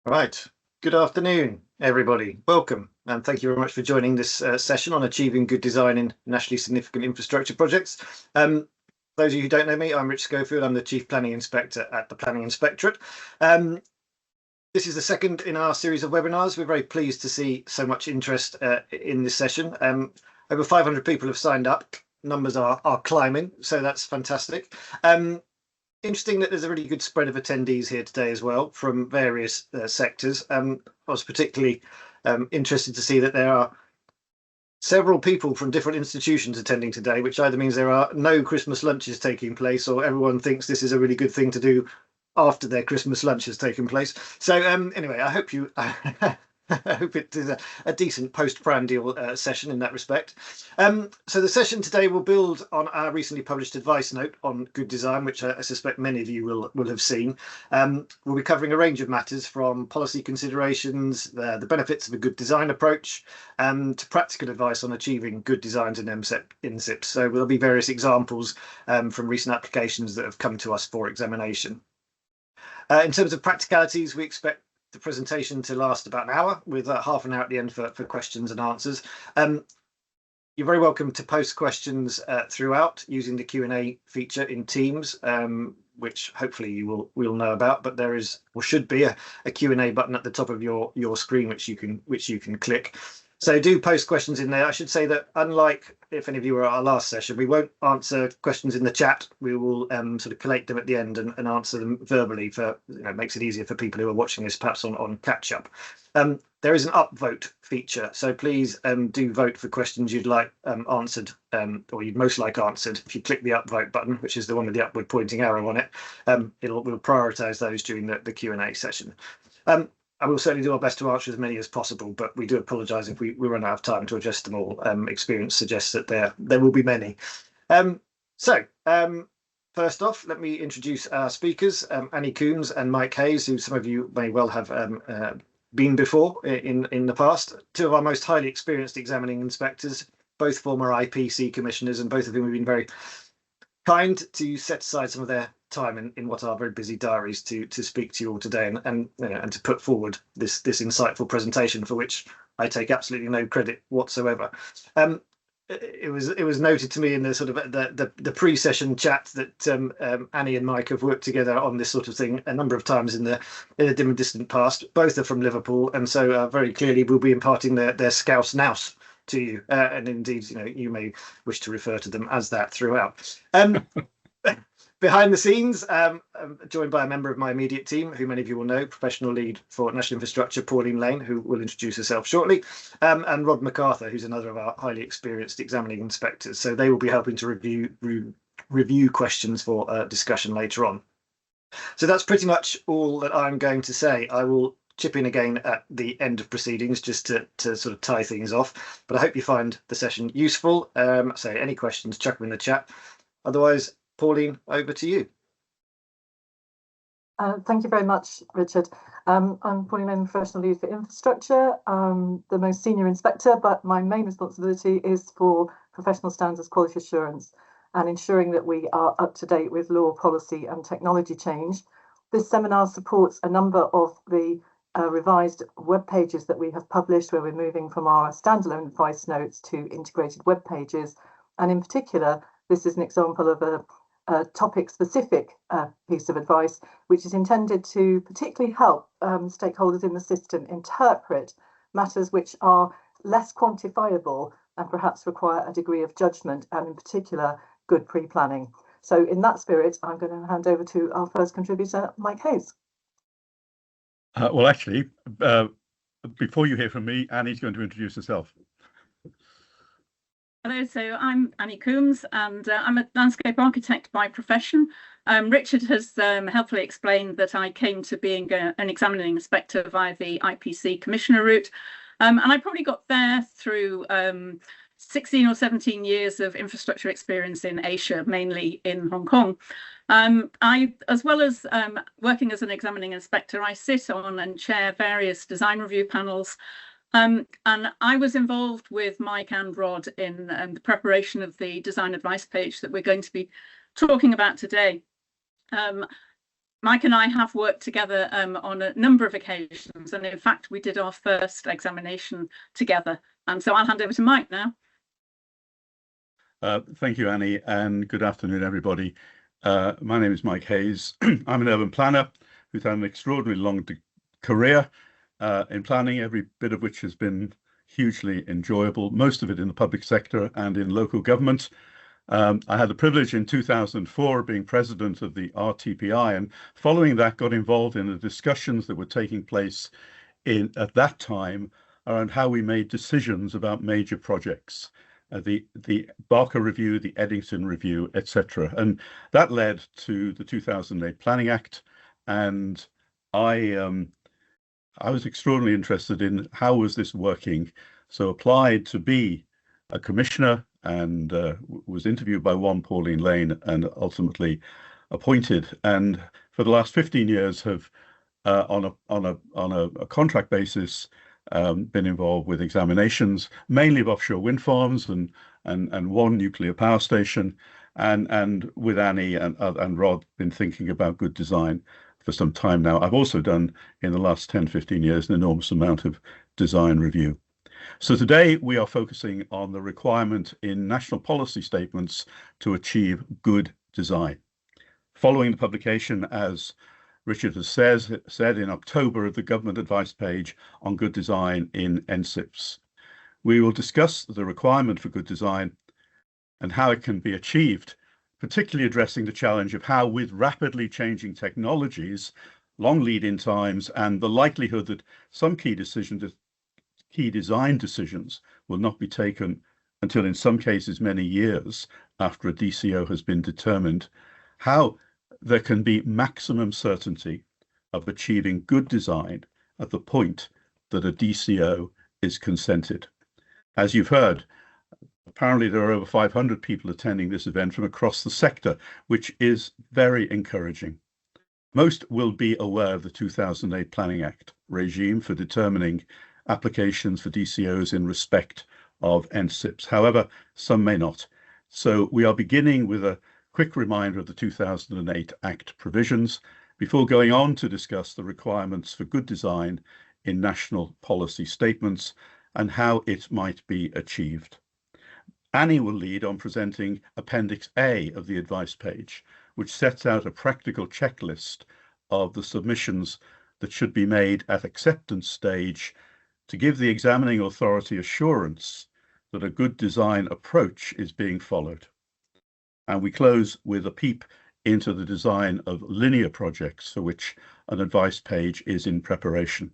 Right. Good afternoon, everybody. Welcome, and thank you very much for joining this session on achieving good design in nationally significant infrastructure projects. Those of you who don't know me, I'm Richard Schofield. I'm the Chief Planning Inspector at the Planning Inspectorate. This is the second in our series of webinars. We're very pleased to see so much interest in this session. Over 500 people have signed up. Numbers are climbing, so that's fantastic. Interesting that there's a really good spread of attendees here today as well from various sectors. I was particularly interested to see that there are several people from different institutions attending today, which either means there are no Christmas lunches taking place or everyone thinks this is a really good thing to do after their Christmas lunch has taken place. So anyway, I hope you I hope it is a decent post-prandial session in that respect. So the session today will build on our recently published advice note on good design, which I suspect many of you will have seen. We'll be covering a range of matters from policy considerations, the benefits of a good design approach, to practical advice on achieving good designs in NSIPs. So there'll be various examples from recent applications that have come to us for examination. In terms of practicalities, we expect the presentation to last about an hour with half an hour at the end for questions and answers. You're very welcome to post questions throughout using the Q&A feature in Teams, which hopefully you will know about, but there is or should be a Q&A button at the top of your screen which you can click. So do post questions in there. I should say that unlike if any of you were at our last session, we won't answer questions in the chat. We will sort of collate them at the end and answer them verbally for, makes it easier for people who are watching this perhaps on catch up. There is an upvote feature, so please do vote for questions you'd like answered, or you'd most like answered. If you click the upvote button, which is the one with the upward pointing arrow on it, we'll prioritise those during the Q&A session. I will certainly do our best to answer as many as possible, but we do apologise if we run out of time to address them all. Experience suggests that there will be many. First off, let me introduce our speakers, Annie Coombs and Mike Hayes, who some of you may well have been before in the past. Two of our most highly experienced examining inspectors, both former IPC commissioners, and both of whom have been very kind to set aside some of their time in what are very busy diaries to speak to you all today and to put forward this insightful presentation, for which I take absolutely no credit whatsoever. It was noted to me in the sort of the pre-session chat that Annie and Mike have worked together on this sort of thing a number of times in the dim and distant past. Both are from Liverpool, and so very clearly will be imparting their Scouse nous to you, and indeed, you may wish to refer to them as that throughout. Behind the scenes, I'm joined by a member of my immediate team, who many of you will know, Professional Lead for National Infrastructure, Pauline Lane, who will introduce herself shortly, and Rod MacArthur, who's another of our highly experienced examining inspectors. So they will be helping to review questions for discussion later on. So that's pretty much all that I'm going to say. I will chip in again at the end of proceedings just to sort of tie things off, but I hope you find the session useful. So any questions, chuck them in the chat. Otherwise, Pauline, over to you. Thank you very much, Richard. I'm Pauline Lane, Professional Lead for Infrastructure. I'm the most senior inspector, but my main responsibility is for professional standards quality assurance and ensuring that we are up to date with law, policy and technology change. This seminar supports a number of the revised web pages that we have published, where we're moving from our standalone advice notes to integrated web pages. And in particular, this is an example of a topic-specific piece of advice, which is intended to particularly help stakeholders in the system interpret matters which are less quantifiable and perhaps require a degree of judgment, and in particular, good pre-planning. So in that spirit, I'm going to hand over to our first contributor, Mike Hayes. Well, actually, before you hear from me, Annie's going to introduce herself. Hello, so I'm Annie Coombs, and I'm a landscape architect by profession. Richard has helpfully explained that I came to being an examining inspector via the IPC commissioner route, and I probably got there through 16 or 17 years of infrastructure experience in Asia, mainly in Hong Kong. As well as working as an examining inspector, I sit on and chair various design review panels. And I was involved with Mike and Rod in the preparation of the design advice page that we're going to be talking about today. Mike and I have worked together on a number of occasions, and in fact, we did our first examination together. And so I'll hand over to Mike now. Thank you, Annie, and good afternoon, everybody. My name is Mike Hayes. I'm an urban planner who's had an extraordinarily long career in planning, every bit of which has been hugely enjoyable, most of it in the public sector and in local government. I had the privilege in 2004 of being president of the RTPI, and following that got involved in the discussions that were taking place at that time around how we made decisions about major projects, the Barker Review, the Eddington Review, etc. And that led to the 2008 Planning Act, and I was extraordinarily interested in how was this working, so applied to be a commissioner and was interviewed by one Pauline Lane and ultimately appointed. And for the last 15 years have on a contract basis been involved with examinations, mainly of offshore wind farms and one nuclear power station, and with Annie and Rod been thinking about good design for some time now. I've also done in the last 10-15 years an enormous amount of design review. So today we are focusing on the requirement in national policy statements to achieve good design. Following the publication, as Richard has said in October, of the government advice page on good design in NSIPs, we will discuss the requirement for good design and how it can be achieved, particularly addressing the challenge of how, with rapidly changing technologies, long lead-in times, and the likelihood that some key design decisions will not be taken until, in some cases, many years after a DCO has been determined, how there can be maximum certainty of achieving good design at the point that a DCO is consented. As you've heard, apparently there are over 500 people attending this event from across the sector, which is very encouraging. Most will be aware of the 2008 Planning Act regime for determining applications for DCOs in respect of NSIPs. However, some may not. So we are beginning with a quick reminder of the 2008 Act provisions before going on to discuss the requirements for good design in national policy statements and how it might be achieved. Annie will lead on presenting Appendix A of the advice page, which sets out a practical checklist of the submissions that should be made at acceptance stage to give the examining authority assurance that a good design approach is being followed. And we close with a peep into the design of linear projects for which an advice page is in preparation.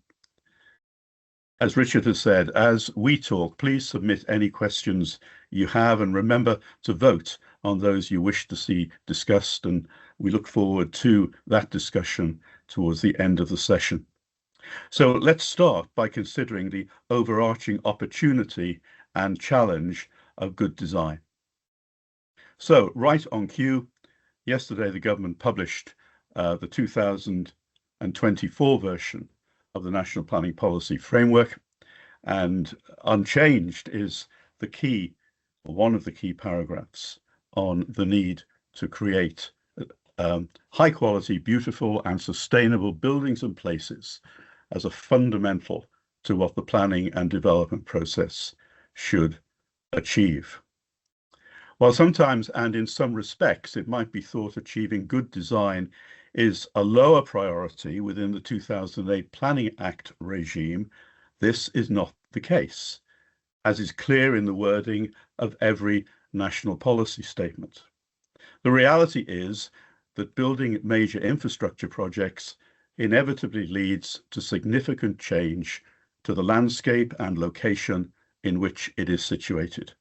As Richard has said, as we talk, please submit any questions you have, and remember to vote on those you wish to see discussed, and we look forward to that discussion towards the end of the session. So let's start by considering the overarching opportunity and challenge of good design. So right on cue, yesterday the government published the 2024 version of the National Planning Policy Framework, and unchanged is the key, or one of the key paragraphs on the need to create high quality, beautiful and sustainable buildings and places as a fundamental to what the planning and development process should achieve. While sometimes and in some respects it might be thought achieving good design is a lower priority within the 2008 Planning Act regime, this is not the case, as is clear in the wording of every national policy statement. The reality is that building major infrastructure projects inevitably leads to significant change to the landscape and location in which it is situated.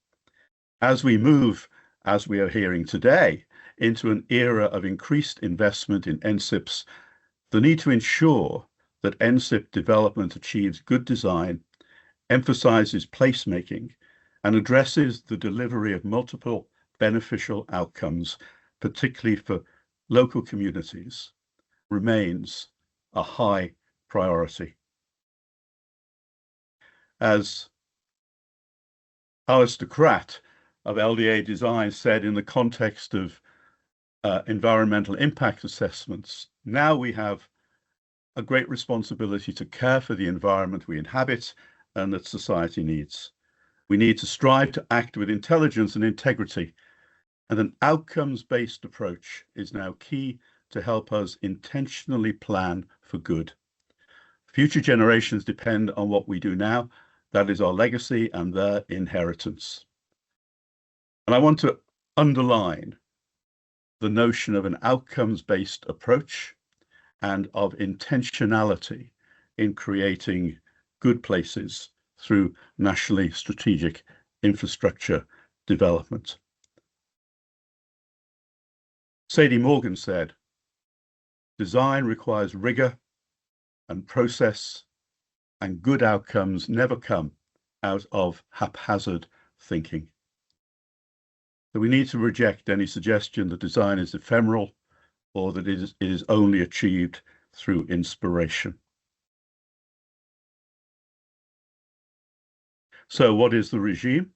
As we move, as we are hearing today, into an era of increased investment in NSIPs, the need to ensure that NSIP development achieves good design, emphasizes placemaking, and addresses the delivery of multiple beneficial outcomes, particularly for local communities, remains a high priority. As Alistair Kratt of LDA Design said in the context of environmental impact assessments Now we have a great responsibility to care for the environment we inhabit and that society needs. We need to strive to act with intelligence and integrity, and an outcomes-based approach is now key to help us intentionally plan for good. Future generations depend on what we do now. That is our legacy and their inheritance. And I want to underline the notion of an outcomes-based approach and of intentionality in creating good places through nationally strategic infrastructure development. Sadie Morgan said, "Design requires rigor and process, and good outcomes never come out of haphazard thinking." So we need to reject any suggestion that design is ephemeral or that it is only achieved through inspiration. So what is the regime?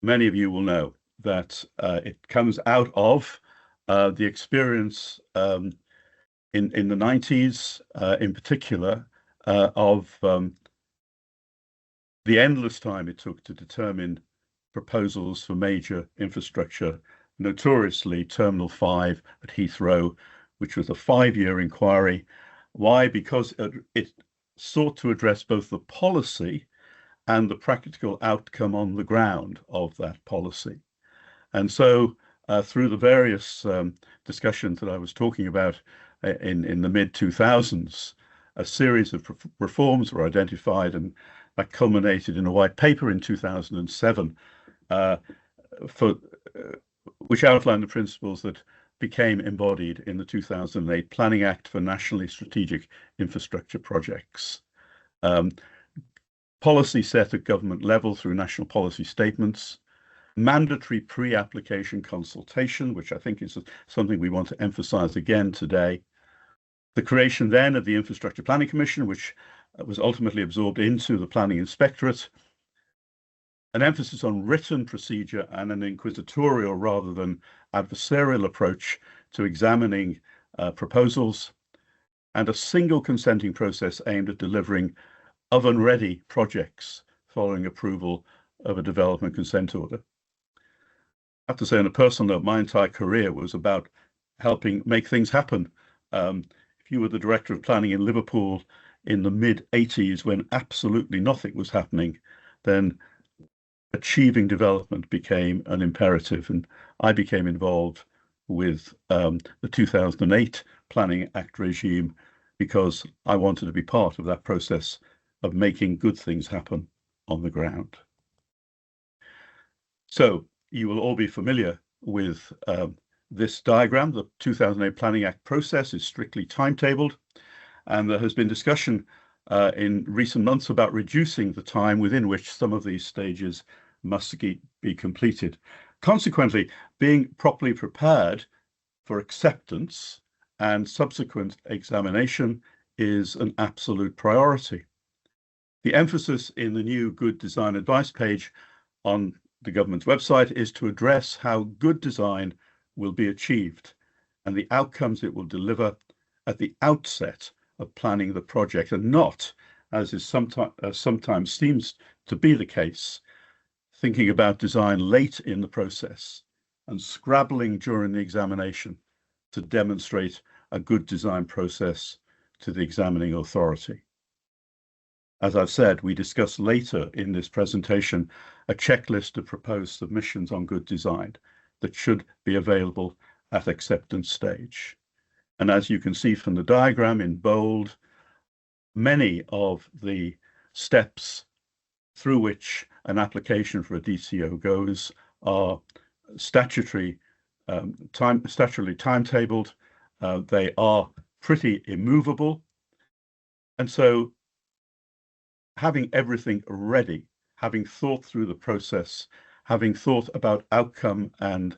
Many of you will know that it comes out of the experience in the 90s, in particular, of the endless time it took to determine proposals for major infrastructure, notoriously Terminal 5 at Heathrow, which was a 5-year inquiry. Why? Because it sought to address both the policy and the practical outcome on the ground of that policy. And so through the various discussions that I was talking about in the mid-2000s, a series of reforms were identified, and that culminated in a white paper in 2007 which outlined the principles that became embodied in the 2008 Planning Act for Nationally Strategic Infrastructure Projects. Policy set at government level through national policy statements, mandatory pre-application consultation, which I think is something we want to emphasize again today. The creation then of the Infrastructure Planning Commission, which was ultimately absorbed into the Planning Inspectorate. An emphasis on written procedure and an inquisitorial rather than adversarial approach to examining proposals, and a single consenting process aimed at delivering oven-ready projects following approval of a development consent order. I have to say, on a personal note, my entire career was about helping make things happen. If you were the director of planning in Liverpool in the mid-80s, when absolutely nothing was happening, then achieving development became an imperative, and I became involved with the 2008 Planning Act regime because I wanted to be part of that process of making good things happen on the ground. So you will all be familiar with this diagram. The 2008 Planning Act process is strictly timetabled, and there has been discussion in recent months about reducing the time within which some of these stages must be completed. Consequently, being properly prepared for acceptance and subsequent examination is an absolute priority. The emphasis in the new Good Design Advice page on the government's website is to address how good design will be achieved and the outcomes it will deliver at the outset of planning the project, and not, as is sometimes seems to be the case, thinking about design late in the process and scrabbling during the examination to demonstrate a good design process to the examining authority. As I've said, we discuss later in this presentation a checklist of proposed submissions on good design that should be available at acceptance stage. And as you can see from the diagram in bold, many of the steps through which an application for a DCO goes are statutorily timetabled. They are pretty immovable. And so having everything ready, having thought through the process, having thought about outcome and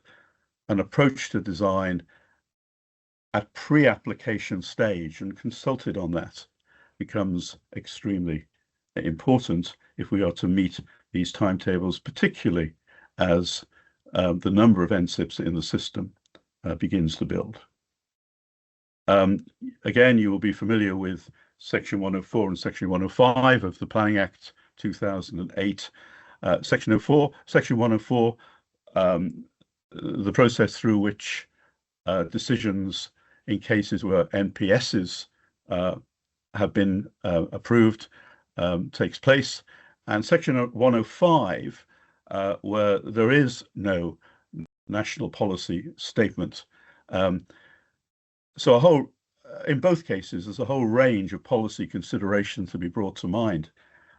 an approach to design at pre-application stage and consulted on that becomes extremely important if we are to meet these timetables, particularly as the number of NSIPs in the system begins to build. Again, you will be familiar with Section 104 and Section 105 of the Planning Act 2008. Section 104, the process through which decisions in cases where NPSs have been approved takes place, and Section 105, where there is no national policy statement. So in both cases, there's a whole range of policy considerations to be brought to mind.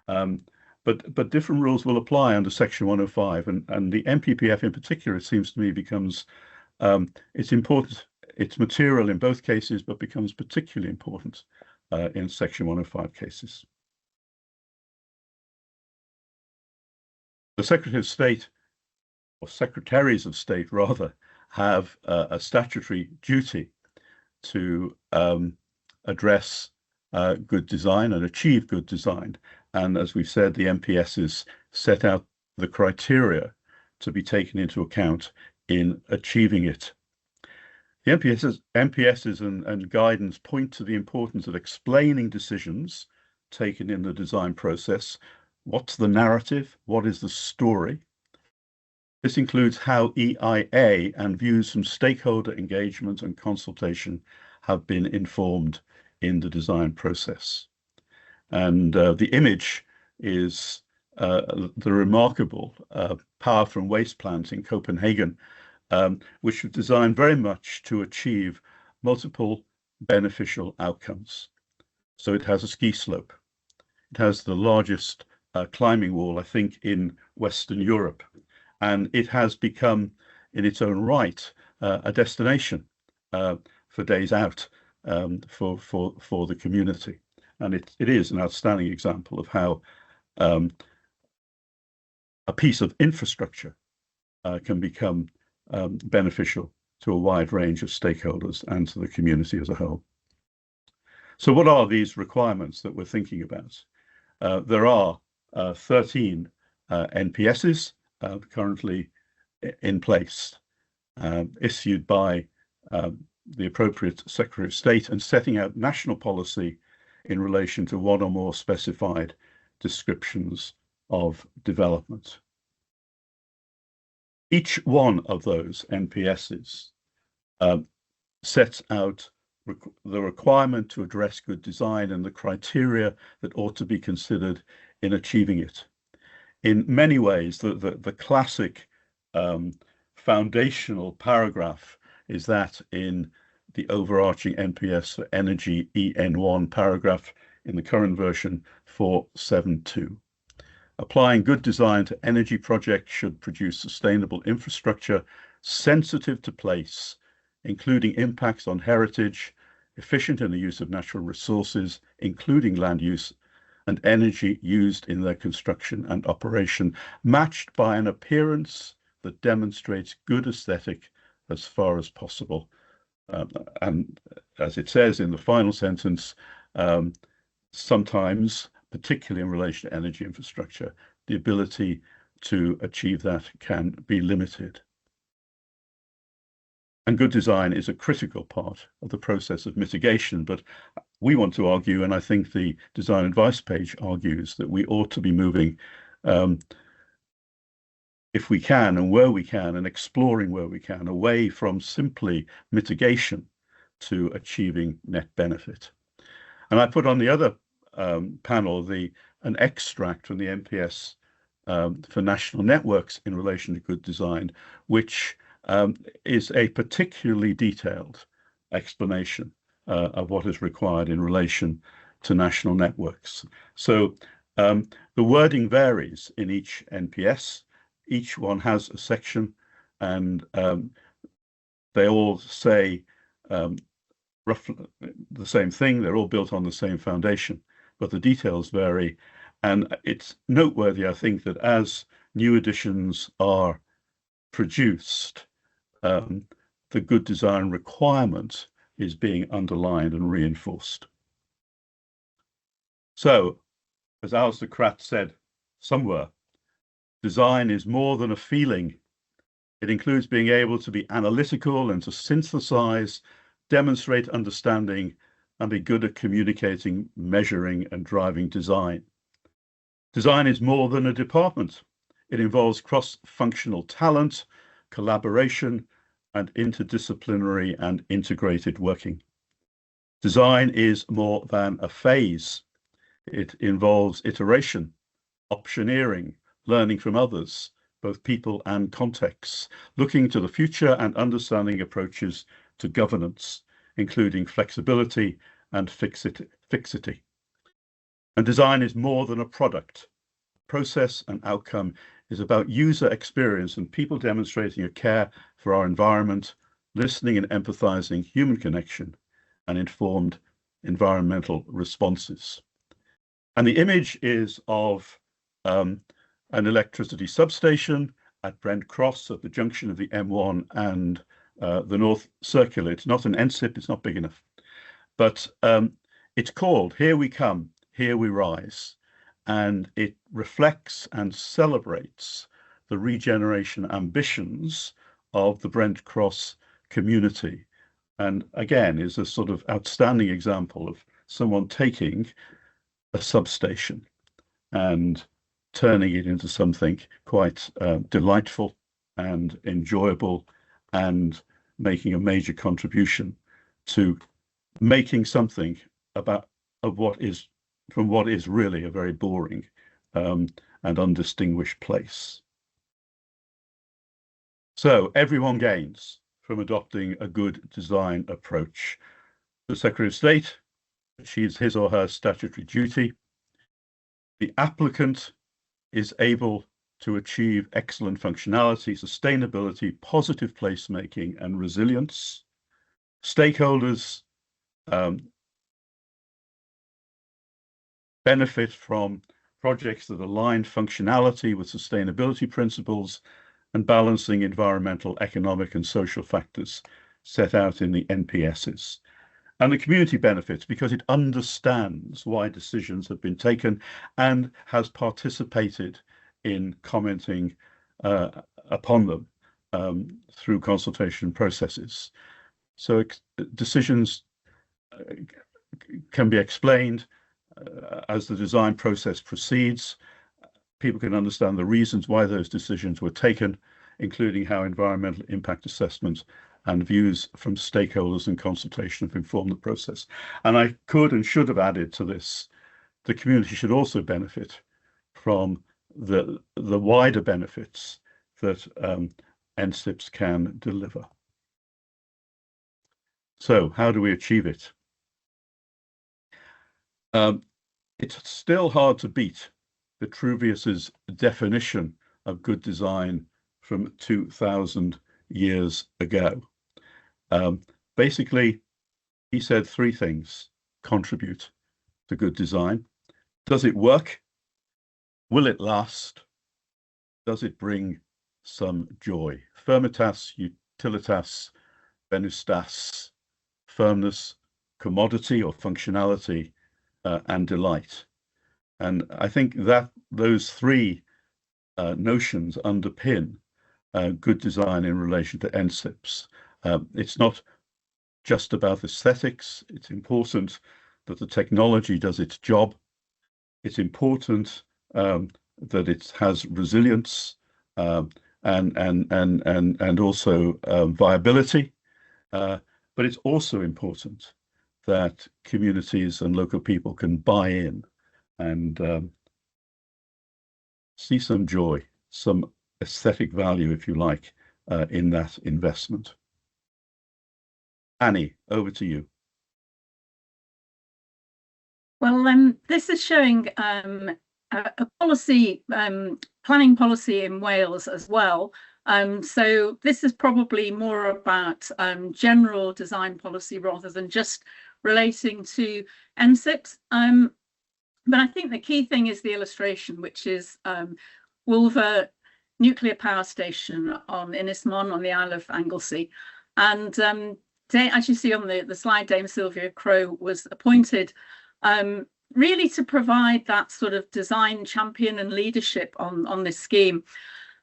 But different rules will apply under Section 105, and the NPPF in particular, it seems to me, becomes it's important. It's material in both cases, but becomes particularly important in Section 105 cases. The Secretary of State, or Secretaries of State rather, have a statutory duty to address good design and achieve good design. And as we've said, the NPSs set out the criteria to be taken into account in achieving it. The NPSs and guidance point to the importance of explaining decisions taken in the design process. What's the narrative? What is the story? This includes how EIA and views from stakeholder engagement and consultation have been informed in the design process. And the image is the remarkable power from waste plant in Copenhagen, which was designed very much to achieve multiple beneficial outcomes. So it has a ski slope. It has the largest climbing wall, I think, in Western Europe. And it has become, in its own right, a destination for days out for the community. And it is an outstanding example of how a piece of infrastructure can become beneficial to a wide range of stakeholders and to the community as a whole. So what are these requirements that we're thinking about? There are 13 NPSs currently in place, issued by the appropriate Secretary of State and setting out national policy in relation to one or more specified descriptions of development. Each one of those NPSs sets out the requirement to address good design and the criteria that ought to be considered in achieving it. In many ways, the classic foundational paragraph is that in the overarching NPS for energy EN1 paragraph in the current version 472. Applying good design to energy projects should produce sustainable infrastructure sensitive to place, including impacts on heritage, efficient in the use of natural resources, including land use, and energy used in their construction and operation, matched by an appearance that demonstrates good aesthetic as far as possible. And as it says in the final sentence, sometimes, particularly in relation to energy infrastructure, the ability to achieve that can be limited. And good design is a critical part of the process of mitigation, but we want to argue, and I think the design advice page argues, that we ought to be moving, if we can and where we can, and exploring where we can, away from simply mitigation to achieving net benefit. And I put on the other panel an extract from the NPS for national networks in relation to good design, which is a particularly detailed explanation of what is required in relation to national networks. So the wording varies in each NPS. Each one has a section, and they all say roughly the same thing. They're all built on the same foundation, but the details vary. And it's noteworthy, I think, that as new editions are produced, the good design requirement is being underlined and reinforced. So, as Alistair Kratt said somewhere, design is more than a feeling. It includes being able to be analytical and to synthesize demonstrate understanding, and be good at communicating, measuring, and driving design. Design is more than a department. It involves cross-functional talent, collaboration, and interdisciplinary and integrated working. Design is more than a phase. It involves iteration, optioneering, learning from others, both people and contexts, looking to the future and understanding approaches to governance, including flexibility and fixity. And design is more than a product. Process and outcome is about user experience and people demonstrating a care for our environment, listening and empathizing, human connection, and informed environmental responses. And the image is of an electricity substation at Brent Cross at the junction of the M1 and the North Circular. It's not an NSIP, it's not big enough, but it's called Here We Come, Here We Rise, and it reflects and celebrates the regeneration ambitions of the Brent Cross community. And again, is a sort of outstanding example of someone taking a substation and turning it into something quite delightful and enjoyable, and making a major contribution to making something of what is really a very boring and undistinguished place. So everyone gains from adopting a good design approach. The Secretary of State achieves his or her statutory duty. The applicant is able to achieve excellent functionality, sustainability, positive placemaking, and resilience. Stakeholders benefit from projects that align functionality with sustainability principles and balancing environmental, economic, and social factors set out in the NPSs. And the community benefits because it understands why decisions have been taken and has participated in commenting upon them through consultation processes. So decisions can be explained as the design process proceeds. People can understand the reasons why those decisions were taken, including how environmental impact assessments and views from stakeholders and consultation have informed the process. And I could and should have added to this, the community should also benefit from the wider benefits that NSIPs can deliver. So how do we achieve it? It's still hard to beat Vitruvius's definition of good design from 2000 years ago. Basically, he said three things contribute to good design. Does it work? Will it last? Does it bring some joy? Firmitas, utilitas, venustas, firmness, commodity or functionality, and delight. And I think that those three notions underpin good design in relation to NSIPs. It's not just about aesthetics. It's important that the technology does its job. It's important that it has resilience and also viability. But it's also important that communities and local people can buy in and see some joy, some aesthetic value, if you like, in that investment. Annie, over to you. Well, this is showing a policy, planning policy in Wales as well. So this is probably more about general design policy rather than just relating to NSIPs. But I think the key thing is the illustration, which is Wolver nuclear power station on Ynys on the Isle of Anglesey. And as you see on the slide, Dame Sylvia Crowe was appointed really to provide that sort of design champion and leadership on this scheme.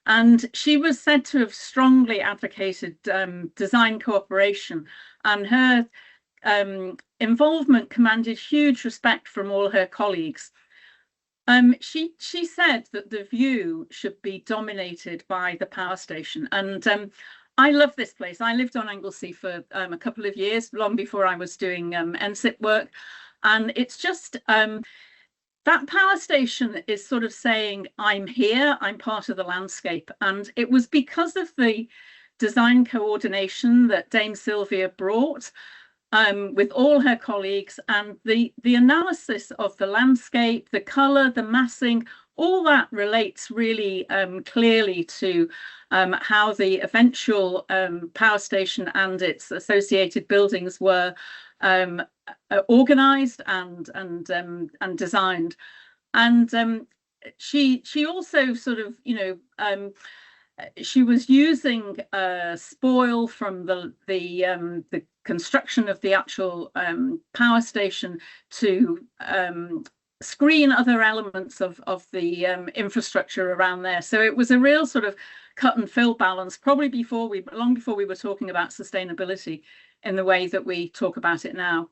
And she was said to have strongly advocated design cooperation, and her involvement commanded huge respect from all her colleagues. She said that the view should be dominated by the power station, and I love this place. I lived on Anglesey for a couple of years, long before I was doing NSIP work, and it's just that power station is sort of saying, I'm here, I'm part of the landscape. And it was because of the design coordination that Dame Sylvia brought with all her colleagues, and the analysis of the landscape, the colour, the massing, all that relates really clearly to how the eventual power station and its associated buildings were organised and designed. And she also sort of, she was using spoil from the construction of the actual power station to screen other elements of the infrastructure around there. So it was a real sort of cut and fill balance, probably long before we were talking about sustainability in the way that we talk about it now.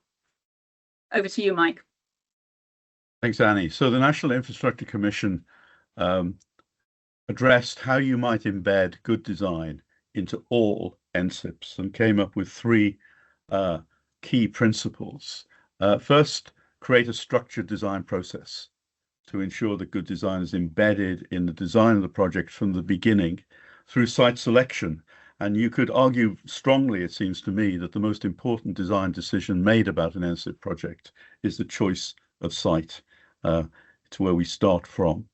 Over to you, Mike. Thanks, Annie. So the National Infrastructure Commission addressed how you might embed good design into all NSIPs and came up with three key principles. First, create a structured design process to ensure that good design is embedded in the design of the project from the beginning through site selection. And you could argue strongly, it seems to me, that the most important design decision made about an NSIP project is the choice of site. It's where we start from.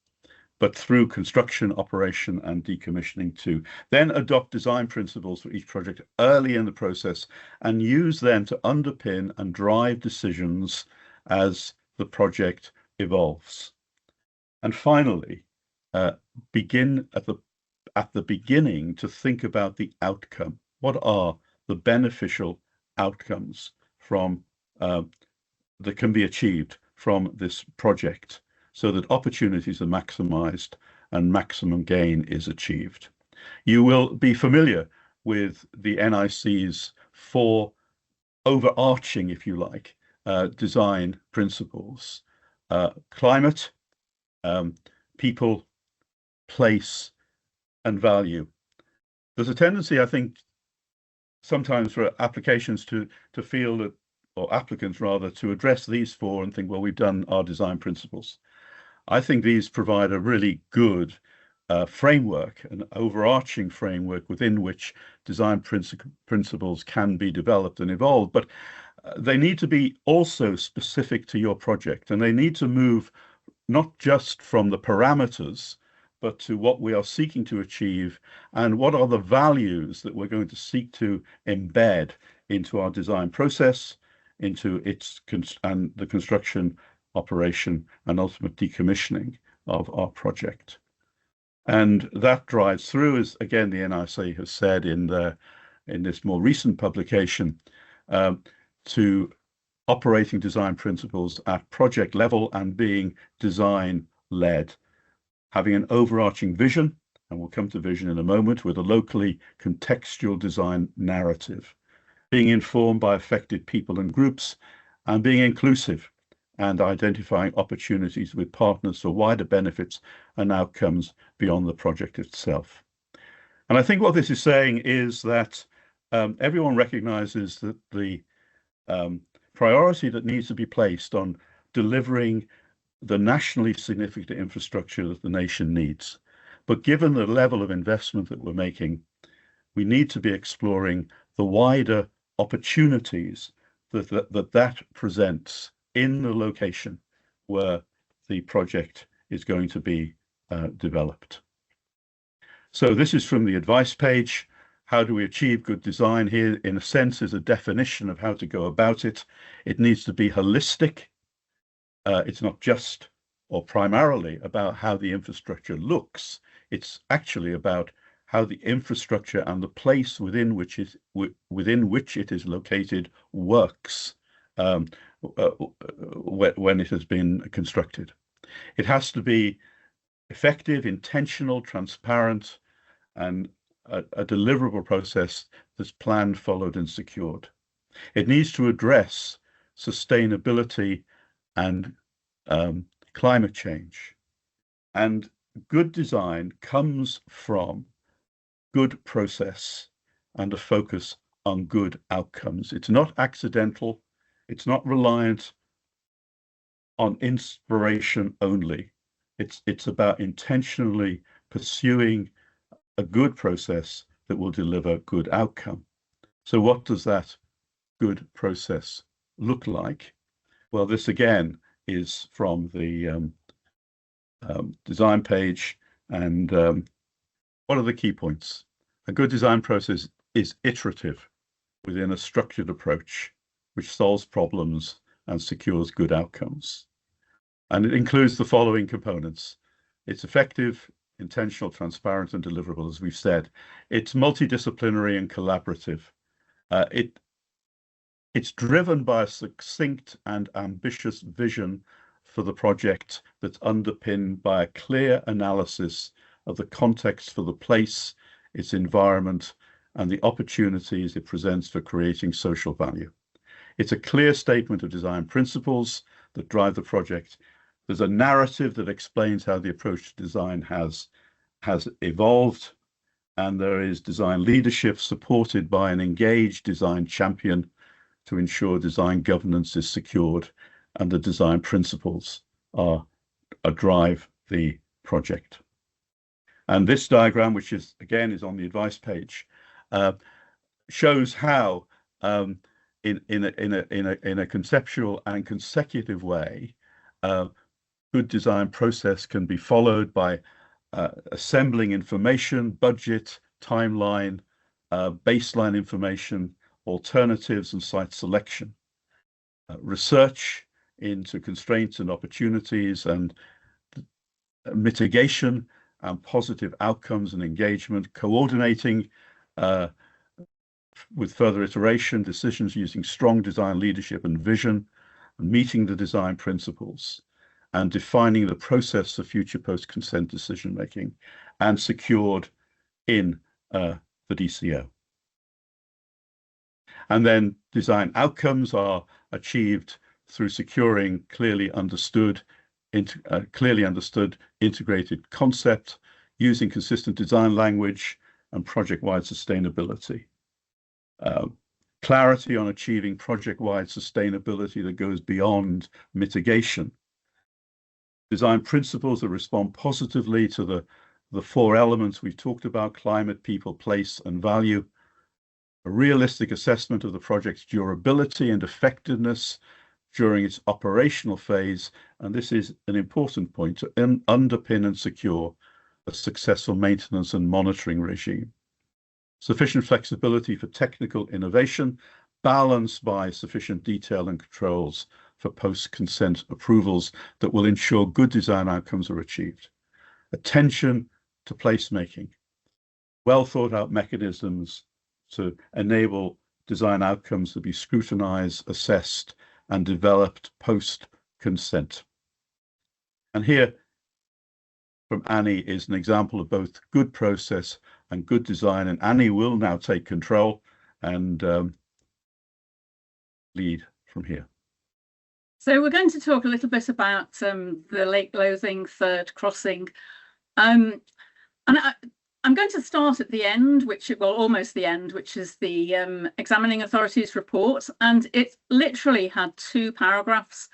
But through construction, operation, and decommissioning too. Then adopt design principles for each project early in the process and use them to underpin and drive decisions as the project evolves. And finally, begin at the beginning to think about the outcome. What are the beneficial outcomes from that can be achieved from this project, so that opportunities are maximized and maximum gain is achieved? You will be familiar with the NIC's four overarching, if you like, design principles: climate, people, place, and value. There's a tendency, I think, sometimes for applications to feel that, or applicants rather, to address these four and think, well, we've done our design principles. I think these provide a really good framework, an overarching framework within which design principles can be developed and evolved, but they need to be also specific to your project, and they need to move not just from the parameters, but to what we are seeking to achieve and what are the values that we're going to seek to embed into our design process, into its and the construction, operation, and ultimate decommissioning of our project. And that drives through, as again the NIC has said in this more recent publication, to operating design principles at project level and being design led, having an overarching vision, and we'll come to vision in a moment, with a locally contextual design narrative, being informed by affected people and groups, and being inclusive and identifying opportunities with partners for wider benefits and outcomes beyond the project itself. And I think what this is saying is that everyone recognizes that the priority that needs to be placed on delivering the nationally significant infrastructure that the nation needs. But given the level of investment that we're making, we need to be exploring the wider opportunities that presents in the location where the project is going to be developed. So this is from the advice page. How do we achieve good design? Here, in a sense, is a definition of how to go about it. It needs to be holistic. It's not just or primarily about how the infrastructure looks. It's actually about how the infrastructure and the place within which it is located works when it has been constructed. It has to be effective, intentional, transparent, and a deliverable process that's planned, followed, and secured. It needs to address sustainability and climate change. And good design comes from good process and a focus on good outcomes. It's not accidental. It's not reliant on inspiration only. It's about intentionally pursuing a good process that will deliver good outcome. So what does that good process look like? Well, this again is from the design page. And what are the key points? A good design process is iterative within a structured approach, which solves problems and secures good outcomes. And it includes the following components. It's effective, intentional, transparent, and deliverable, as we've said. It's multidisciplinary and collaborative. It's driven by a succinct and ambitious vision for the project that's underpinned by a clear analysis of the context for the place, its environment, and the opportunities it presents for creating social value. It's a clear statement of design principles that drive the project. There's a narrative that explains how the approach to design has evolved, and there is design leadership supported by an engaged design champion to ensure design governance is secured and the design principles drive the project. And this diagram, which is again is on the advice page, shows how in a conceptual and consecutive way, good design process can be followed by assembling information, budget, timeline, baseline information, alternatives, and site selection, research into constraints and opportunities, and mitigation and positive outcomes and engagement, coordinating with further iteration, decisions using strong design leadership and vision, and meeting the design principles, and defining the process of future post-consent decision-making, and secured in the DCO. And then design outcomes are achieved through securing clearly understood integrated concept, using consistent design language, and project-wide sustainability. Clarity on achieving project-wide sustainability that goes beyond mitigation. Design principles that respond positively to the four elements we've talked about: climate, people, place, and value. A realistic assessment of the project's durability and effectiveness during its operational phase, and this is an important point, to underpin and secure a successful maintenance and monitoring regime. Sufficient flexibility for technical innovation, balanced by sufficient detail and controls for post-consent approvals that will ensure good design outcomes are achieved. Attention to placemaking, well thought out mechanisms to enable design outcomes to be scrutinized, assessed, and developed post-consent. And here from Annie is an example of both good process and good design, and Annie will now take control and lead from here. So we're going to talk a little bit about the Lake Lothing third crossing. I'm going to start at the end, almost the end, which is the examining authority's report. And it literally had 2 paragraphs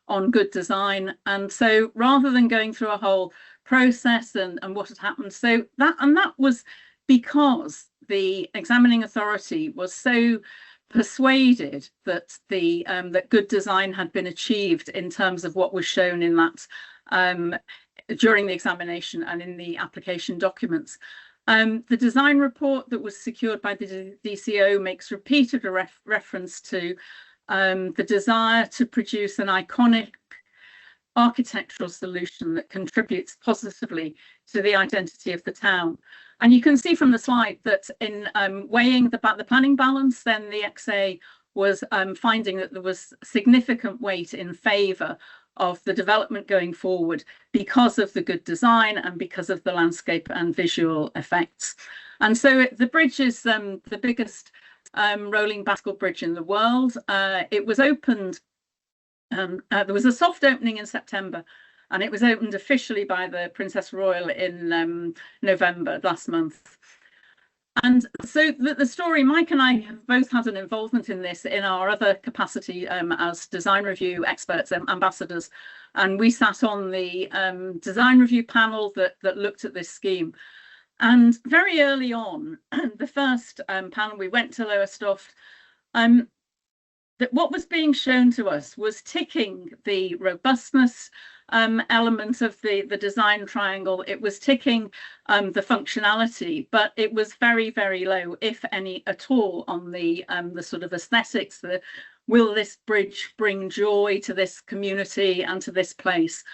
on good design. And so rather than going through a whole process and what had happened, that was because the examining authority was so persuaded that that good design had been achieved in terms of what was shown in that during the examination and in the application documents. The design report that was secured by the DCO makes repeated reference to the desire to produce an iconic architectural solution that contributes positively to the identity of the town. And you can see from the slide that in weighing the planning balance, then the XA was finding that there was significant weight in favour of the development going forward because of the good design and because of the landscape and visual effects. And so the bridge is the biggest rolling bicycle bridge in the world. It was opened, there was a soft opening in September, and it was opened officially by the Princess Royal in November last month. And so the story, Mike and I have both had an involvement in this in our other capacity as design review experts and ambassadors. And we sat on the design review panel that looked at this scheme. And very early on, the first panel, we went to Lowestoft, that what was being shown to us was ticking the robustness element of the design triangle. It was ticking the functionality, but it was very, very low, if any at all, on the sort of aesthetics. Will this bridge bring joy to this community and to this place?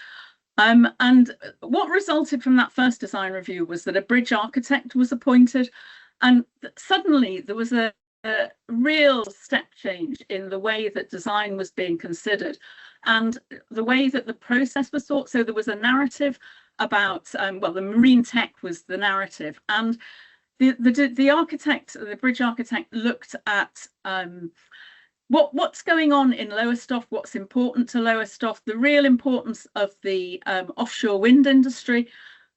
And what resulted from that first design review was that a bridge architect was appointed, and suddenly there was a real step change in the way that design was being considered and the way that the process was thought. So there was a narrative about, well, the marine tech was the narrative, and the architect, the bridge architect, looked at what's going on in Lowestoft, what's important to Lowestoft, the real importance of the offshore wind industry.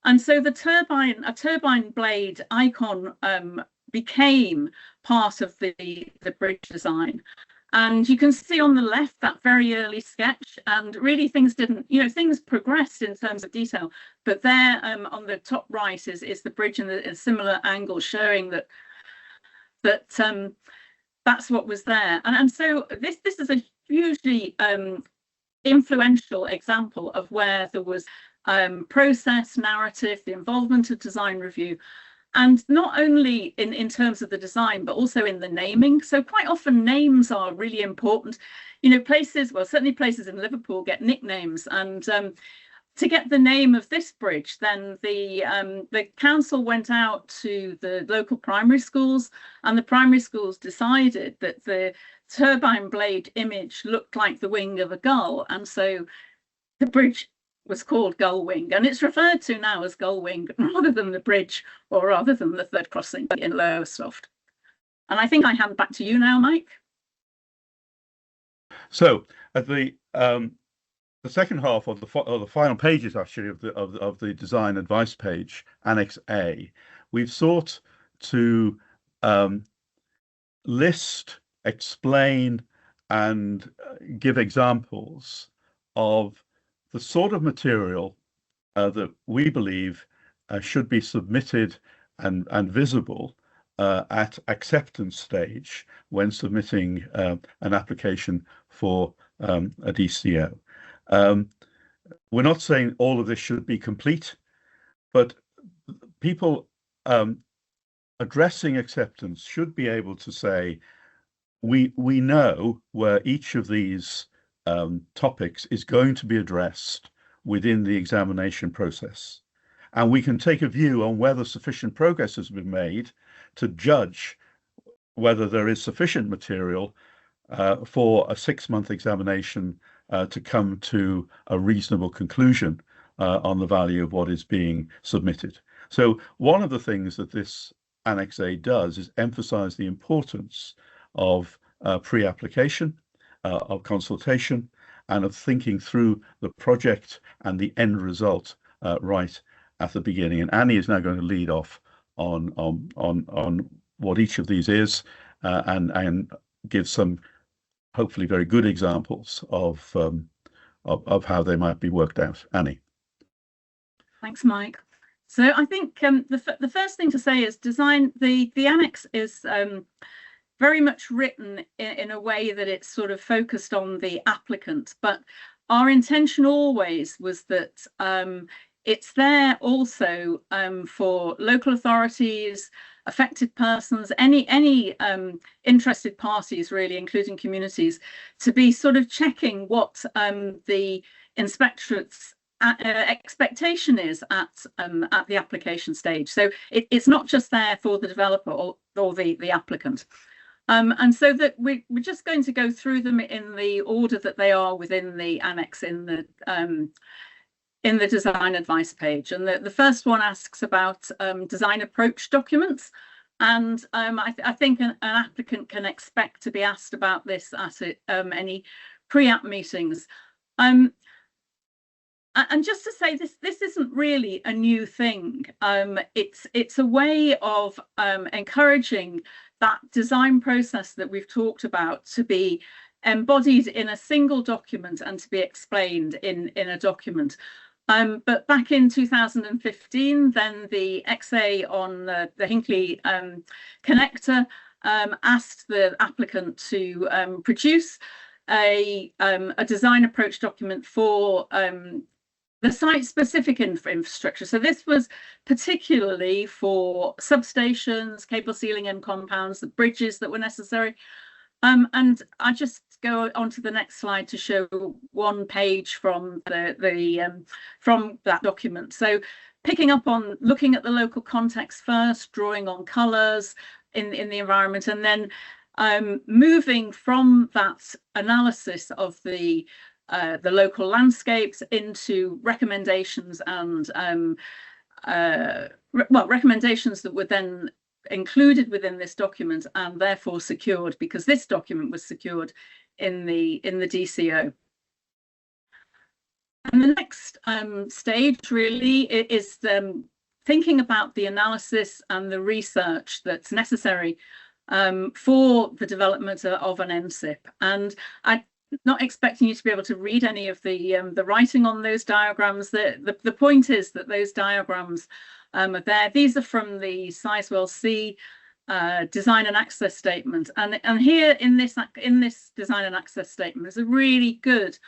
And so a turbine blade icon became part of the bridge design. And you can see on the left that very early sketch, and really things didn't, things progressed in terms of detail, but there on the top right is the bridge in a similar angle, showing that that's what was there. And so this is a hugely influential example of where there was process, narrative, the involvement of design review, and not only in terms of the design, but also in the naming. So quite often names are really important. Places, well, certainly places in Liverpool get nicknames, and to get the name of this bridge, then the council went out to the local primary schools, and the primary schools decided that the turbine blade image looked like the wing of a gull, and so the bridge was called Gull Wing, and it's referred to now as Gull Wing rather than the bridge, or rather than the third crossing in Lowestoft. And I think I hand back to you now, Mike. So at the second half of the final pages, actually, of the design advice page, Annex A, we've sought to list, explain, and give examples of the sort of material that we believe should be submitted and visible at acceptance stage when submitting an application for a DCO. We're not saying all of this should be complete, but people addressing acceptance should be able to say, we know where each of these topics is going to be addressed within the examination process, and we can take a view on whether sufficient progress has been made to judge whether there is sufficient material for a 6-month examination to come to a reasonable conclusion on the value of what is being submitted. So one of the things that this Annex A does is emphasize the importance of pre-application, of consultation, and of thinking through the project and the end result right at the beginning. And Annie is now going to lead off on what each of these is and give some hopefully very good examples of how they might be worked out. Annie. Thanks, Mike. So I think the first thing to say is design. The Annex is very much written in a way that it's sort of focused on the applicant, but our intention always was that it's there also for local authorities, affected persons, any interested parties, really, including communities, to be sort of checking what the inspectorate's expectation is at the application stage. So it's not just there for the developer or the applicant. And so that we're just going to go through them in the order that they are within the annex in the design advice page. And the first one asks about design approach documents. And I think an applicant can expect to be asked about this at any pre-app meetings. And just to say, this isn't really a new thing. It's a way of encouraging that design process that we've talked about to be embodied in a single document and to be explained in a document. But back in 2015, then the XA on the Hinckley connector asked the applicant to produce a design approach document for the site-specific infrastructure. So this was particularly for substations, cable sealing and compounds, the bridges that were necessary. And I just go on to the next slide to show one page from from that document. So picking up on looking at the local context first, drawing on colours in the environment, and then moving from that analysis of the local landscapes into recommendations and recommendations that were then included within this document and therefore secured, because this document was secured in the DCO. And the next stage really is thinking about the analysis and the research that's necessary for the development of an NSIP. And I'm not expecting you to be able to read any of the writing on those diagrams. The point is that those diagrams are there. These are from the Sizewell C design and access statement, and here in this design and access statement is a really good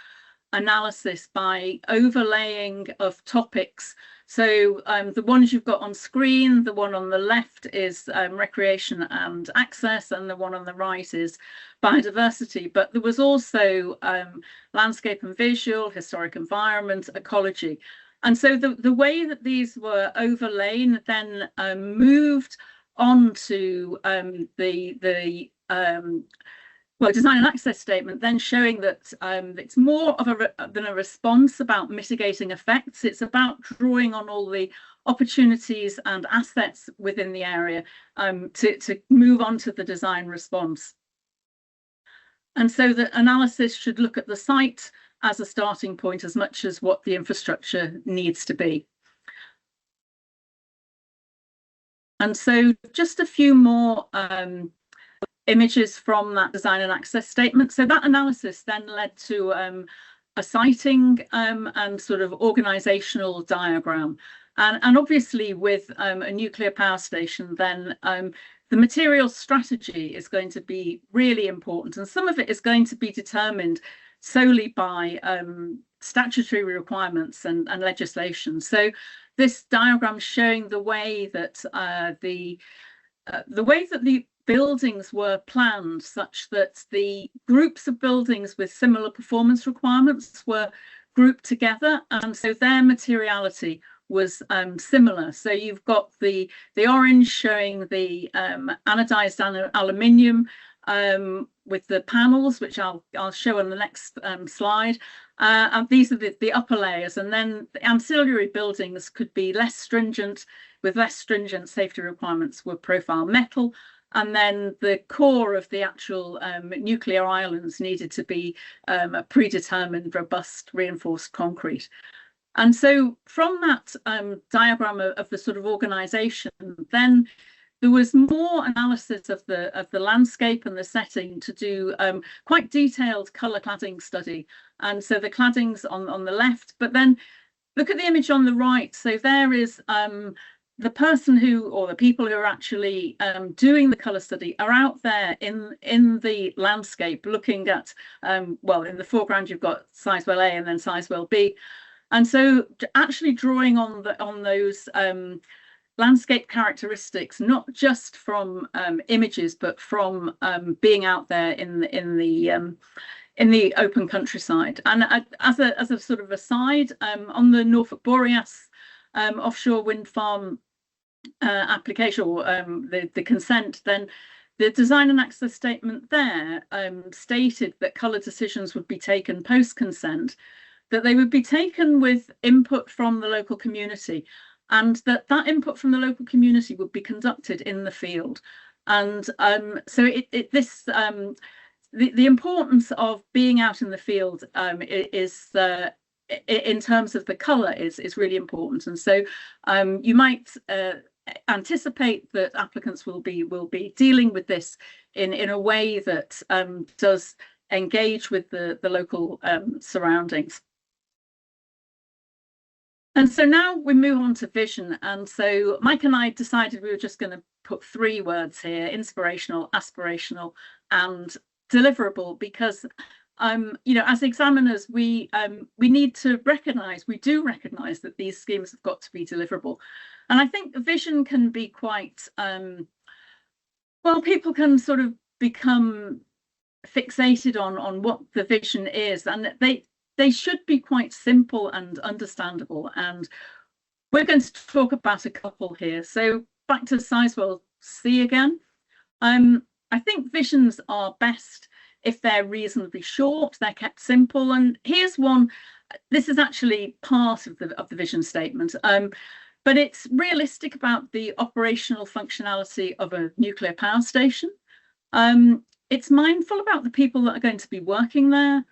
analysis by overlaying of topics. So the ones you've got on screen, the one on the left is recreation and access, and the one on the right is biodiversity. But there was also landscape and visual, historic environment, ecology. And so the way that these were overlain then moved on to the design and access statement, then showing that it's more of than a response about mitigating effects. It's about drawing on all the opportunities and assets within the area to move on to the design response. And so the analysis should look at the site as a starting point as much as what the infrastructure needs to be. And so just a few more images from that design and access statement. So that analysis then led to a siting and sort of organizational diagram. And obviously with a nuclear power station, then the material strategy is going to be really important. And some of it is going to be determined solely by statutory requirements and legislation. So this diagram showing the way that the buildings were planned such that the groups of buildings with similar performance requirements were grouped together, and so their materiality was similar. So you've got the orange showing the anodized aluminium with the panels, which I'll show on the next slide. And these are the upper layers, and then the ancillary buildings could be less stringent, with less stringent safety requirements, were profile metal. And then the core of the actual nuclear islands needed to be a predetermined, robust, reinforced concrete. And so from that diagram of the sort of organisation, then there was more analysis of the landscape and the setting to do quite detailed colour cladding study. And so the claddings on the left, but then look at the image on the right. So there is the person or the people who are actually doing the colour study are out there in the landscape looking at, well, in the foreground you've got Sizewell A and then Sizewell B. And so actually drawing on those landscape characteristics, not just from images, but from being out there in the open countryside. And as a sort of aside, on the Norfolk Boreas offshore wind farm application or the consent, then The design and access statement there stated that colour decisions would be taken post-consent, that they would be taken with input from the local community, and that input from the local community would be conducted in the field. And so the importance of being out in the field is in terms of the colour is really important. And so you might anticipate that applicants will be dealing with this in a way that does engage with the local surroundings. And so now we move on to vision. And so Mike and I decided we were just going to put 3 words here: inspirational, aspirational, and deliverable, because you know, as examiners, we need to recognise that these schemes have got to be deliverable. And I think vision can be quite well, people can sort of become fixated on what the vision is, and they should be quite simple and understandable. And we're going to talk about a couple here. So back to Sizewell C again. I think visions are best if they're reasonably short, they're kept simple. And here's one. This is actually part of the vision statement, but it's realistic about the operational functionality of a nuclear power station. It's mindful about the people that are going to be working there.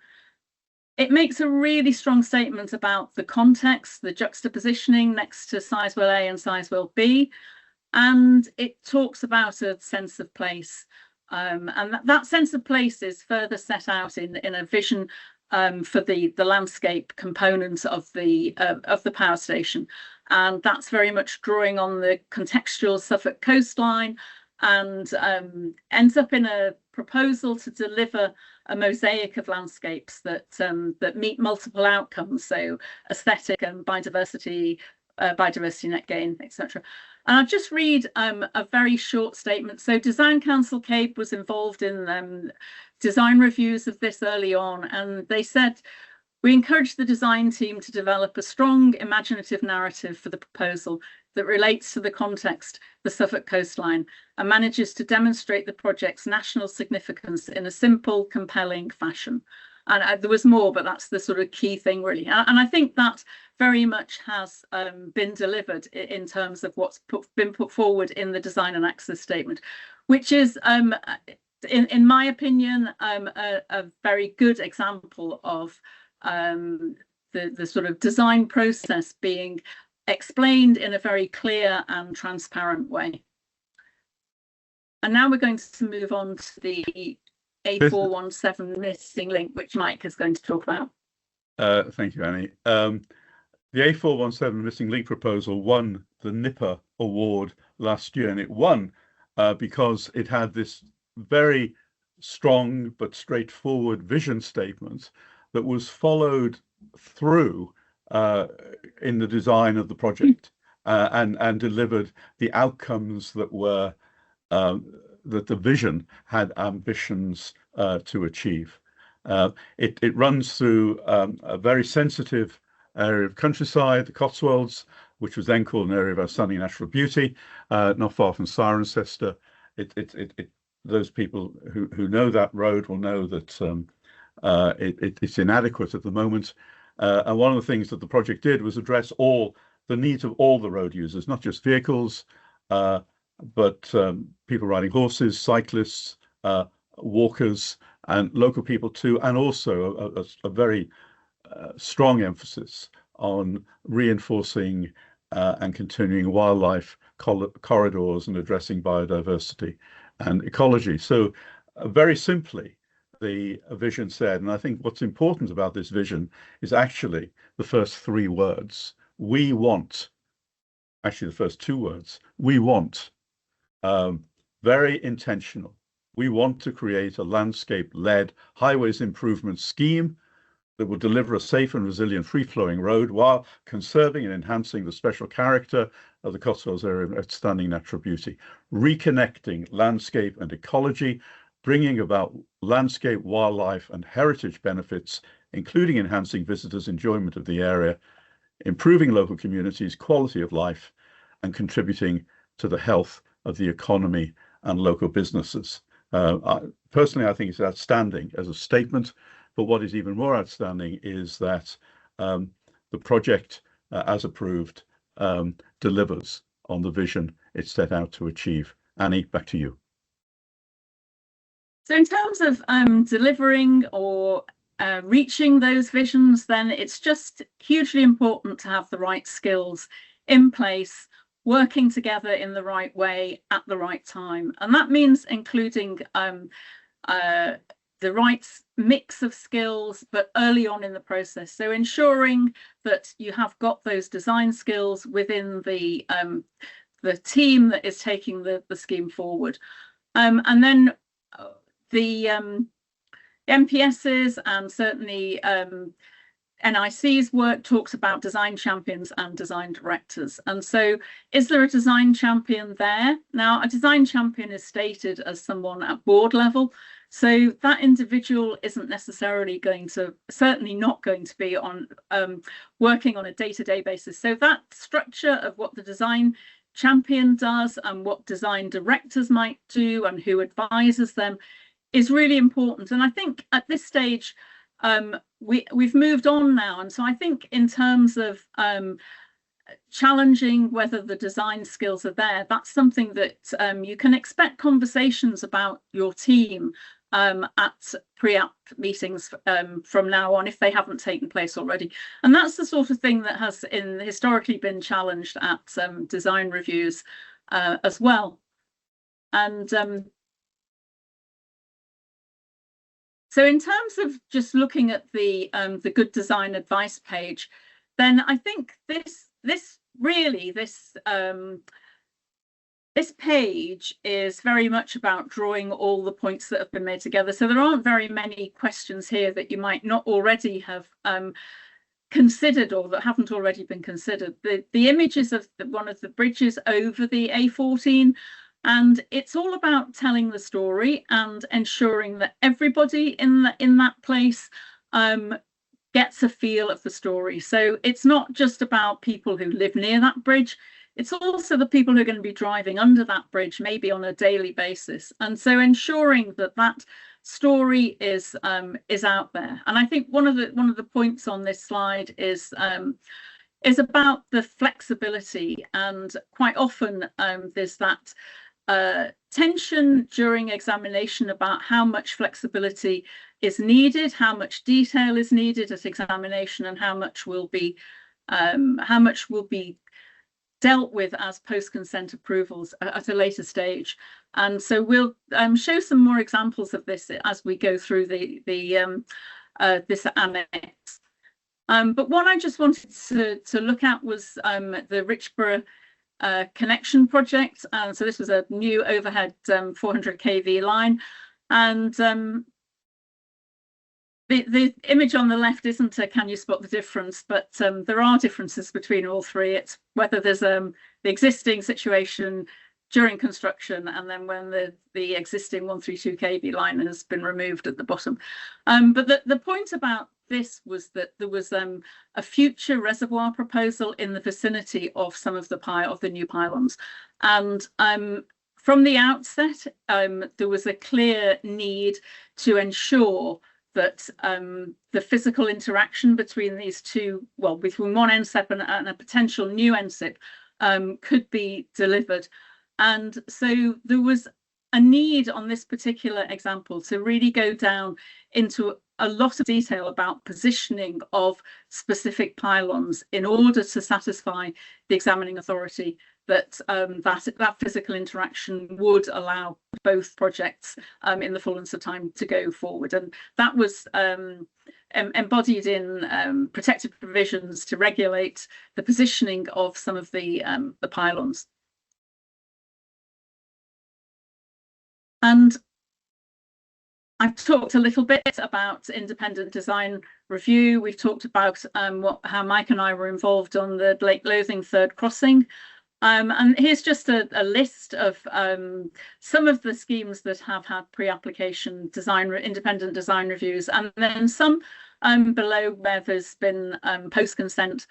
It makes a really strong statement about the context, the juxtapositioning next to Sizewell A and Sizewell B, and it talks about a sense of place. And that sense of place is further set out in a vision for the landscape component of the power station, and that's very much drawing on the contextual Suffolk coastline, and ends up in a proposal to deliver a mosaic of landscapes that meet multiple outcomes, so aesthetic and biodiversity net gain, etc. And I'll just read a very short statement. So Design Council CABE was involved in design reviews of this early on, and they said, we encourage the design team to develop a strong imaginative narrative for the proposal that relates to the context, the Suffolk coastline, and manages to demonstrate the project's national significance in a simple, compelling fashion. And there was more, but that's the sort of key thing, really. And I think that very much has been delivered in terms of what's been put forward in the design and access statement, which is, in my opinion, a very good example of the sort of design process being explained in a very clear and transparent way. And now we're going to move on to the A417 missing link, which Mike is going to talk about. Thank you, Annie. The A417 missing link proposal won the NIPA award last year, and it won because it had this very strong but straightforward vision statement that was followed through in the design of the project and delivered the outcomes that were that the vision had ambitions to achieve. It runs through a very sensitive area of countryside, the Cotswolds, which was then called an area of outstanding natural beauty, not far from Cirencester. Those people who know that road will know that it's inadequate at the moment. And one of the things that the project did was address all the needs of all the road users, not just vehicles, but people riding horses, cyclists, walkers, and local people too, and also a very strong emphasis on reinforcing and continuing wildlife corridors and addressing biodiversity and ecology. So very simply, the vision said, and I think what's important about this vision is actually the first 3 words. We want, actually the first 2 words, we want, very intentional. We want to create a landscape-led highways improvement scheme that will deliver a safe and resilient free-flowing road while conserving and enhancing the special character of the Cotswolds area of outstanding natural beauty, reconnecting landscape and ecology, bringing about landscape, wildlife, and heritage benefits, including enhancing visitors' enjoyment of the area, improving local communities' quality of life, and contributing to the health of the economy and local businesses. Personally, I think it's outstanding as a statement, but what is even more outstanding is that the project, as approved, delivers on the vision it's set out to achieve. Annie, back to you. So in terms of delivering or reaching those visions, then it's just hugely important to have the right skills in place, working together in the right way at the right time. And that means including the right mix of skills, but early on in the process. So ensuring that you have got those design skills within the team that is taking the scheme forward. And then the MPSs and certainly NIC's work talks about design champions and design directors. And so is there a design champion there? Now, a design champion is stated as someone at board level. So that individual isn't necessarily certainly not going to be on working on a day-to-day basis. So that structure of what the design champion does and what design directors might do and who advises them is really important. And I think at this stage, we've moved on now. And so I think in terms of challenging whether the design skills are there, that's something that you can expect conversations about your team at pre-app meetings from now on, if they haven't taken place already. And that's the sort of thing that has historically been challenged at design reviews as well. And so in terms of just looking at the good design advice page, then I think this page is very much about drawing all the points that have been made together. So there aren't very many questions here that you might not already have considered or that haven't already been considered. The images of one of the bridges over the A14, and it's all about telling the story and ensuring that everybody in that place gets a feel of the story. So it's not just about people who live near that bridge. It's also the people who are going to be driving under that bridge, maybe on a daily basis. And so ensuring that that story is out there. And I think one of the points on this slide is about the flexibility. And quite often there's that tension during examination about how much flexibility is needed, how much detail is needed at examination, and how much will be dealt with as post-consent approvals at a later stage. And so we'll show some more examples of this as we go through this annex. But what I just wanted to look at was the Richborough connection project. So this was a new overhead 400 kV line, and the image on the left isn't a can you spot the difference, but there are differences between all three. It's whether there's the existing situation during construction and then when the existing 132 kV line has been removed at the bottom. But the point about this was that there was a future reservoir proposal in the vicinity of some of the new pylons, and from the outset there was a clear need to ensure that the physical interaction between these two, well, between one NSIP and a potential new NSIP could be delivered. And so there was a need on this particular example to really go down into a lot of detail about positioning of specific pylons in order to satisfy the examining authority that that physical interaction would allow both projects in the fullness of time to go forward. And that was embodied in protective provisions to regulate the positioning of some of the pylons. And I've talked a little bit about independent design review. We've talked about how Mike and I were involved on the Lake Lothing third crossing. And here's just a list of some of the schemes that have had pre-application independent design reviews, and then some below where there's been post-consent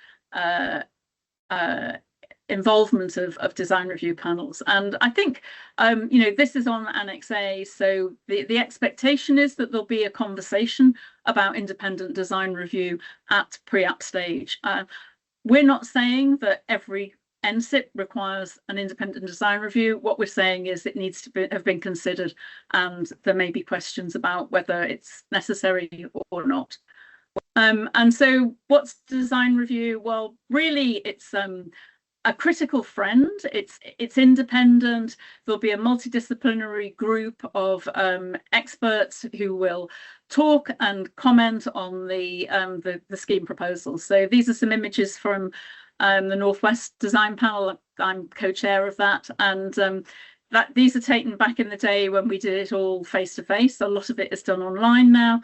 involvement of design review panels. And I think, this is on Annex A, so the expectation is that there'll be a conversation about independent design review at pre-app stage. We're not saying that every NSIP requires an independent design review. What we're saying is it needs to have been considered, and there may be questions about whether it's necessary or not. And so what's design review? Well, really, it's a critical friend. It's independent. There'll be a multidisciplinary group of experts who will talk and comment on the scheme proposals. So these are some images from the Northwest Design Panel. I'm co-chair of that, and these are taken back in the day when we did it all face to face. A lot of it is done online now.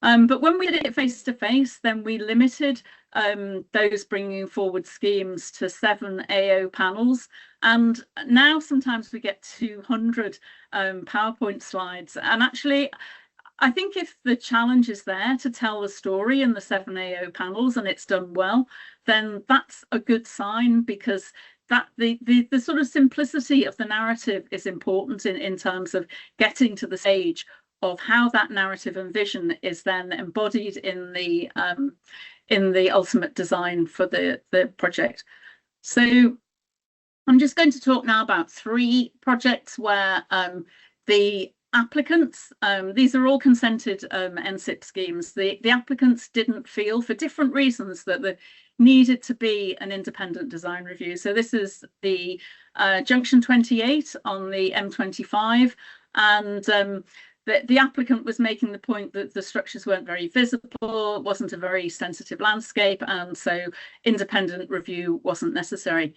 But when we did it face to face, then we limited those bringing forward schemes to 7 AO panels. And now sometimes we get 200 PowerPoint slides. And actually, I think if the challenge is there to tell the story in the 7 AO panels and it's done well, then that's a good sign, because that the sort of simplicity of the narrative is important in terms of getting to the stage of how that narrative and vision is then embodied in the ultimate design for the project. So I'm just going to talk now about 3 projects where the applicants, these are all consented NSIP schemes, the applicants didn't feel, for different reasons, that there needed to be an independent design review. So this is the Junction 28 on the M25, and the applicant was making the point that the structures weren't very visible, it wasn't a very sensitive landscape, and so independent review wasn't necessary.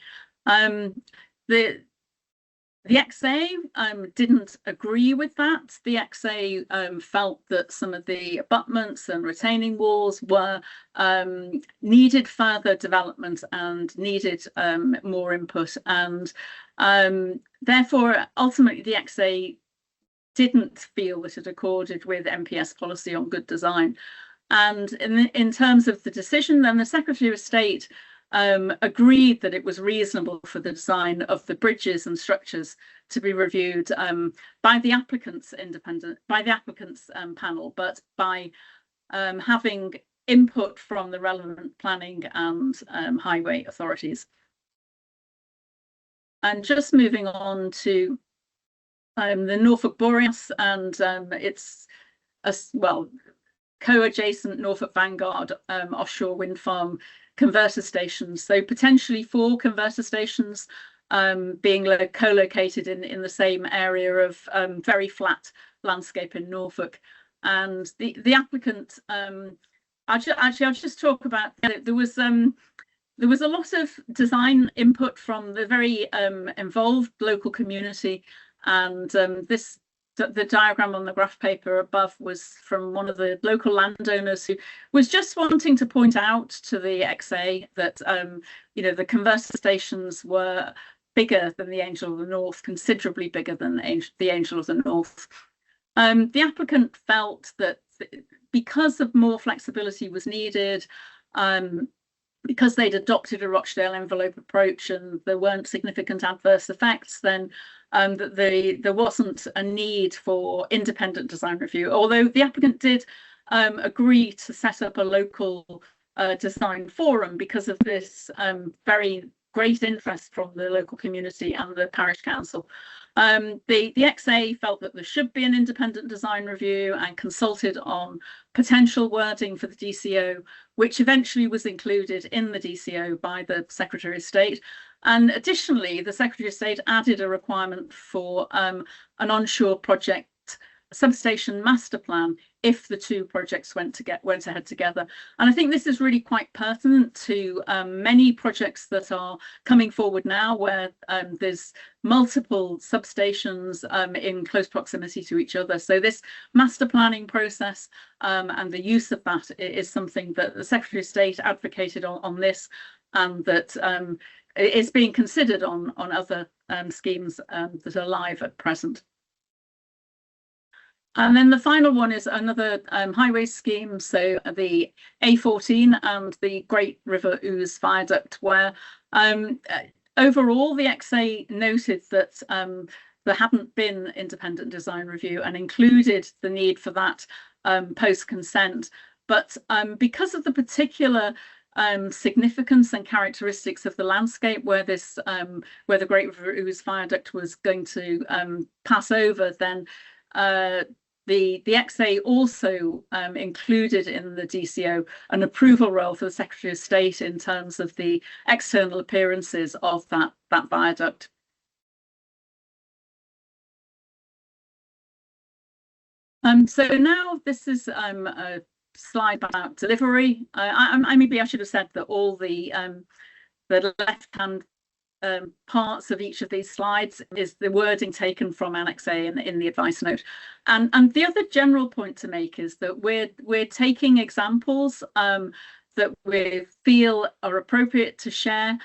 The XA didn't agree with that. The XA felt that some of the abutments and retaining walls were needed further development and needed more input, and therefore ultimately the XA didn't feel that it accorded with MPS policy on good design. And in terms of the decision, then the Secretary of State agreed that it was reasonable for the design of the bridges and structures to be reviewed by the applicants panel, but by having input from the relevant planning and highway authorities. And just moving on to the Norfolk Boreas, and it's co-adjacent Norfolk Vanguard offshore wind farm converter stations. So potentially 4 converter stations being co-located in the same area of very flat landscape in Norfolk. And the applicant, I'll just talk about, there was a lot of design input from the very involved local community. And the diagram on the graph paper above was from one of the local landowners who was just wanting to point out to the XA that the converter stations were bigger than the Angel of the North, considerably bigger than the Angel of the North. The applicant felt that because of more flexibility was needed, because they'd adopted a Rochdale envelope approach and there weren't significant adverse effects, then that there wasn't a need for independent design review, although the applicant did agree to set up a local design forum because of this very great interest from the local community and the parish council. The XA felt that there should be an independent design review and consulted on potential wording for the DCO, which eventually was included in the DCO by the Secretary of State. And additionally, the Secretary of State added a requirement for an onshore project substation master plan if the 2 projects went ahead together. And I think this is really quite pertinent to many projects that are coming forward now, where there's multiple substations in close proximity to each other. So this master planning process and the use of that is something that the Secretary of State advocated on this, and that is being considered on other schemes that are live at present. And then the final one is another highway scheme, so the A14 and the Great River Ouse Viaduct, where overall, the XA noted that there hadn't been independent design review and included the need for that post-consent. But because of the particular significance and characteristics of the landscape where this where the Great River Ouse viaduct was going to pass over, then the XA also included in the DCO an approval role for the Secretary of State in terms of the external appearances of that viaduct. So now this is a slide about delivery. Maybe I should have said that all the left-hand parts of each of these slides is the wording taken from Annex A in the advice note. And the other general point to make is that we're taking examples that we feel are appropriate to share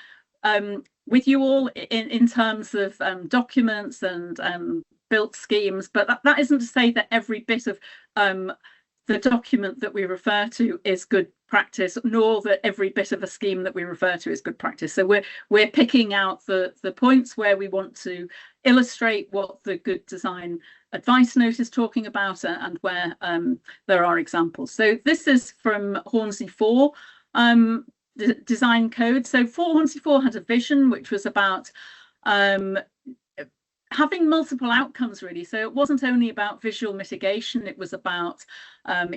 with you all in terms of documents and built schemes, but that isn't to say that every bit of the document that we refer to is good practice, nor that every bit of a scheme that we refer to is good practice. So we're picking out the points where we want to illustrate what the good design advice note is talking about and where there are examples. So this is from Hornsey 4 design code. So Hornsey 4 had a vision which was about having multiple outcomes, really. So it wasn't only about visual mitigation, it was about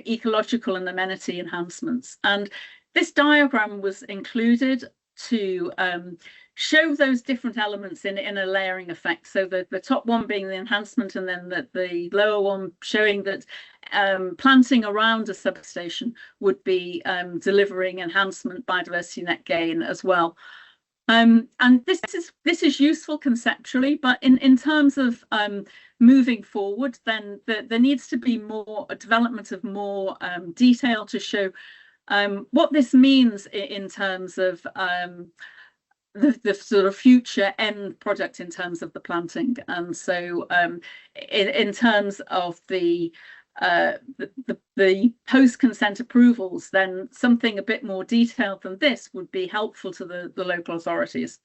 ecological and amenity enhancements. And this diagram was included to show those different elements in a layering effect. So the top one being the enhancement, and then the lower one showing that planting around a substation would be delivering enhancement biodiversity net gain as well. And this is useful conceptually, but in terms of moving forward, then there needs to be more development of more detail to show what this means in terms of the sort of future end product in terms of the planting. And so in terms of the post-consent approvals, then something a bit more detailed than this would be helpful to the local authorities.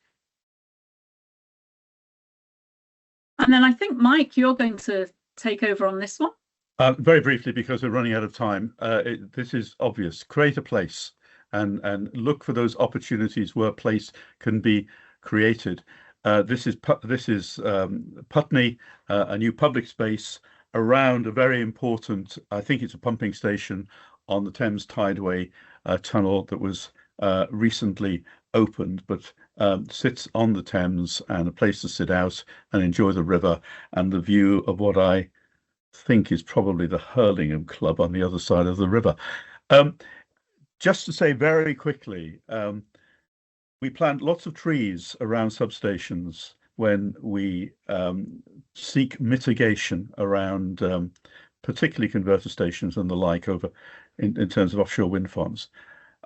And then I think, Mike, you're going to take over on this one. Very briefly, because we're running out of time. This is obvious. Create a place and look for those opportunities where a place can be created. This is Putney, a new public space around a very important, I think it's a pumping station on the Thames Tideway tunnel that was recently opened, but sits on the Thames, and a place to sit out and enjoy the river and the view of what I think is probably the Hurlingham Club on the other side of the river. Just to say very quickly, we plant lots of trees around substations when we seek mitigation around particularly converter stations and the like over in terms of offshore wind farms.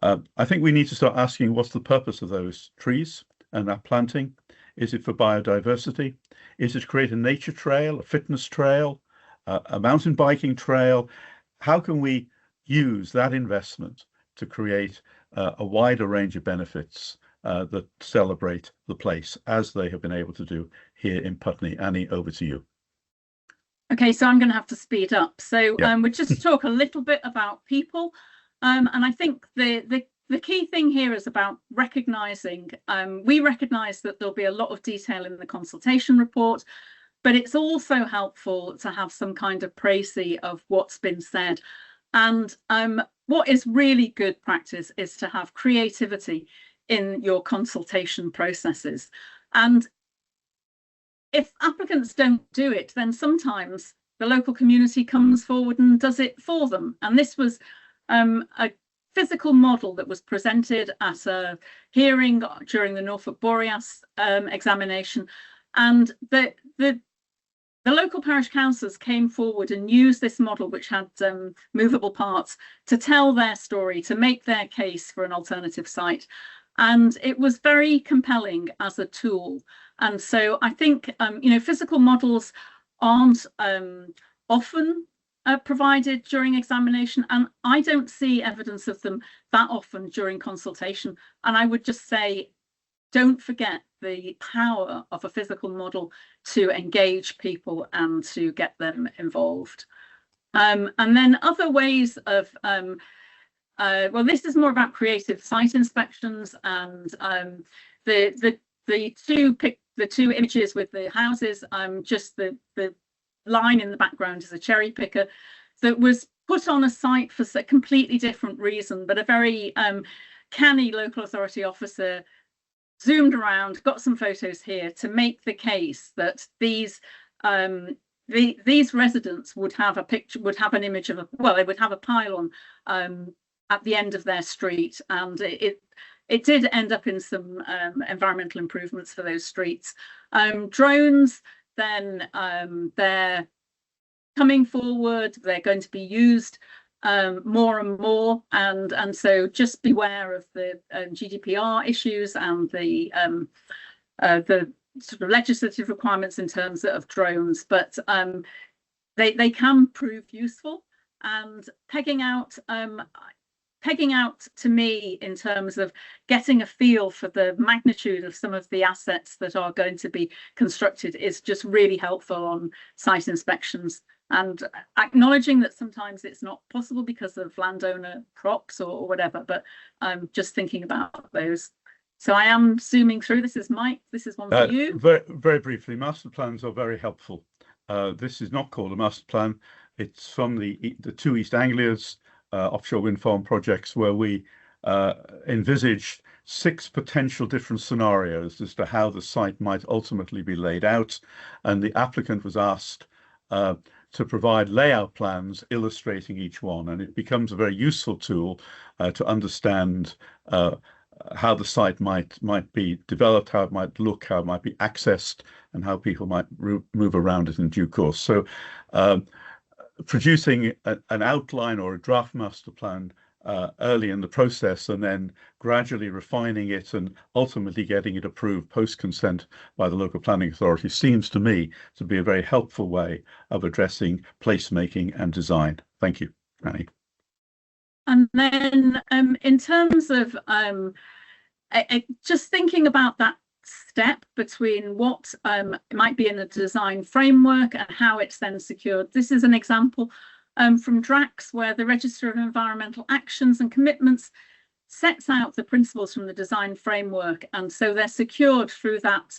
I think we need to start asking what's the purpose of those trees and that planting. Is it for biodiversity? Is it to create a nature trail, a fitness trail, a mountain biking trail? How can we use that investment to create a wider range of benefits that celebrate the place, as they have been able to do here in Putney? Annie, over to you. Okay, so I'm going to have to speed up. So yeah. We'll just talk a little bit about people. And I think the key thing here is about recognising, we recognise that there'll be a lot of detail in the consultation report, but it's also helpful to have some kind of précis of what's been said. And what is really good practice is to have creativity in your consultation processes. And if applicants don't do it, then sometimes the local community comes forward and does it for them. And this was a physical model that was presented at a hearing during the Norfolk Boreas examination. And the local parish councillors came forward and used this model, which had movable parts, to tell their story, to make their case for an alternative site. And it was very compelling as a tool. And so I think, physical models aren't often provided during examination, and I don't see evidence of them that often during consultation. And I would just say, don't forget the power of a physical model to engage people and to get them involved. And then other ways of, well, this is more about creative site inspections, and the two images with the houses, just the line in the background is a cherry picker that was put on a site for a completely different reason, but a very canny local authority officer zoomed around, got some photos here to make the case that these residents would have a picture, would have an image of a, well, they would have a pylon at the end of their street, and it did end up in some environmental improvements for those streets. Drones, then they're coming forward, they're going to be used more and more, and so just beware of the GDPR issues and the sort of legislative requirements in terms of drones, but they can prove useful. And pegging out to me in terms of getting a feel for the magnitude of some of the assets that are going to be constructed is just really helpful on site inspections, and acknowledging that sometimes it's not possible because of landowner crops or whatever, but just thinking about those. So I am zooming through. This is Mike. This is one for you. Very, very briefly, master plans are very helpful. This is not called a master plan. It's from the two East Anglias offshore wind farm projects, where we envisaged 6 potential different scenarios as to how the site might ultimately be laid out, and the applicant was asked to provide layout plans illustrating each one, and it becomes a very useful tool to understand how the site might be developed, how it might look, how it might be accessed, and how people might move around it in due course. So producing an outline or a draft master plan early in the process, and then gradually refining it and ultimately getting it approved post-consent by the local planning authority seems to me to be a very helpful way of addressing placemaking and design. Thank you, Annie. And then in terms of just thinking about that step between what might be in a design framework and how it's then secured. This is an example from DRAX, where the Register of Environmental Actions and Commitments sets out the principles from the design framework, and so they're secured through that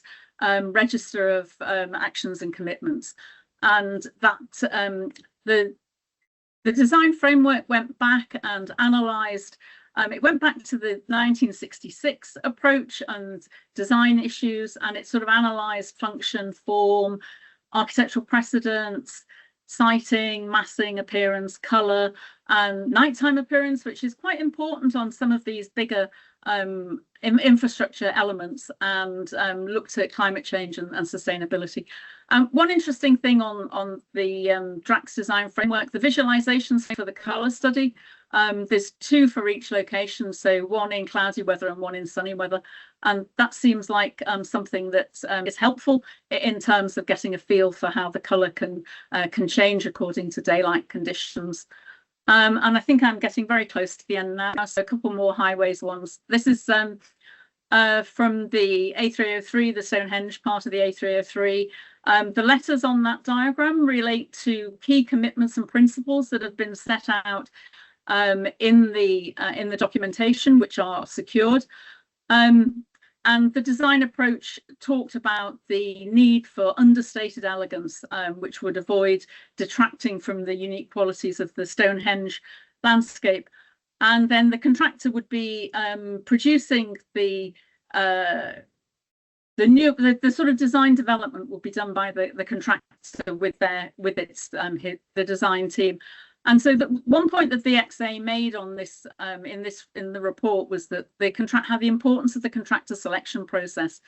Register of Actions and Commitments. And that the design framework went back and analysed. It went back to the 1966 approach and design issues, and it sort of analysed function, form, architectural precedents, siting, massing, appearance, colour, and nighttime appearance, which is quite important on some of these bigger infrastructure elements, and looked at climate change and sustainability. One interesting thing on the DRAX design framework, the visualizations for the colour study, there's 2 for each location, so 1 in cloudy weather and 1 in sunny weather, and that seems like something that is helpful in terms of getting a feel for how the colour can change according to daylight conditions. And I think I'm getting very close to the end now, so a couple more highways ones. This is from the A303, the Stonehenge part of the A303. The letters on that diagram relate to key commitments and principles that have been set out in the documentation, which are secured. And the design approach talked about the need for understated elegance, which would avoid detracting from the unique qualities of the Stonehenge landscape. And then the contractor would be producing the sort of design development will be done by the contractor with the design team. And so one point that the XA made on this in the report was that how the importance of the contractor selection process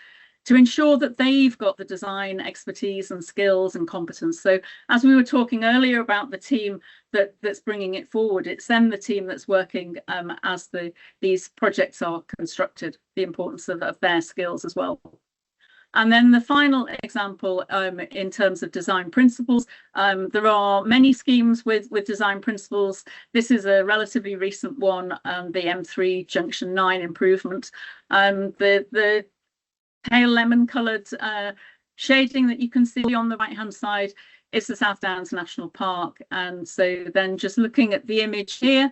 to ensure that they've got the design expertise and skills and competence. So as we were talking earlier about the team that's bringing it forward, it's then the team that's working as these projects are constructed, the importance of their skills as well. And then the final example in terms of design principles, there are many schemes with design principles. This is a relatively recent one, the M3 Junction 9 improvement. The pale lemon coloured shading that you can see on the right hand side is the South Downs National Park. And so then just looking at the image here,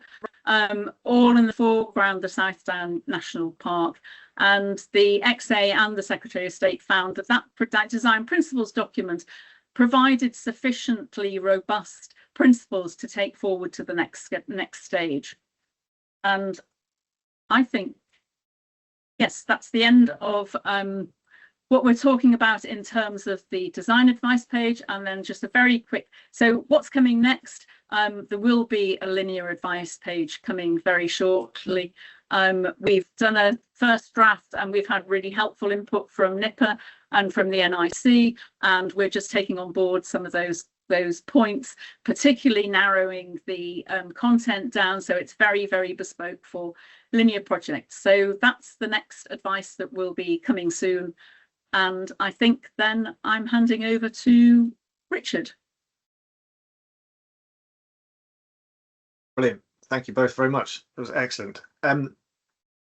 all in the foreground, the South Downs National Park. And the XA and the Secretary of State found that that design principles document provided sufficiently robust principles to take forward to the next stage. And I think, yes, that's the end of what we're talking about in terms of the design advice page. And then just a very quick, so what's coming next? There will be a linear advice page coming very shortly. We've done a first draft and we've had really helpful input from NIPA and from the NIC, and we're just taking on board some of those points, particularly narrowing the content down so it's very, very bespoke for linear projects. So that's the next advice that will be coming soon. And I think then I'm handing over to Richard. Brilliant. Thank you both very much. That was excellent.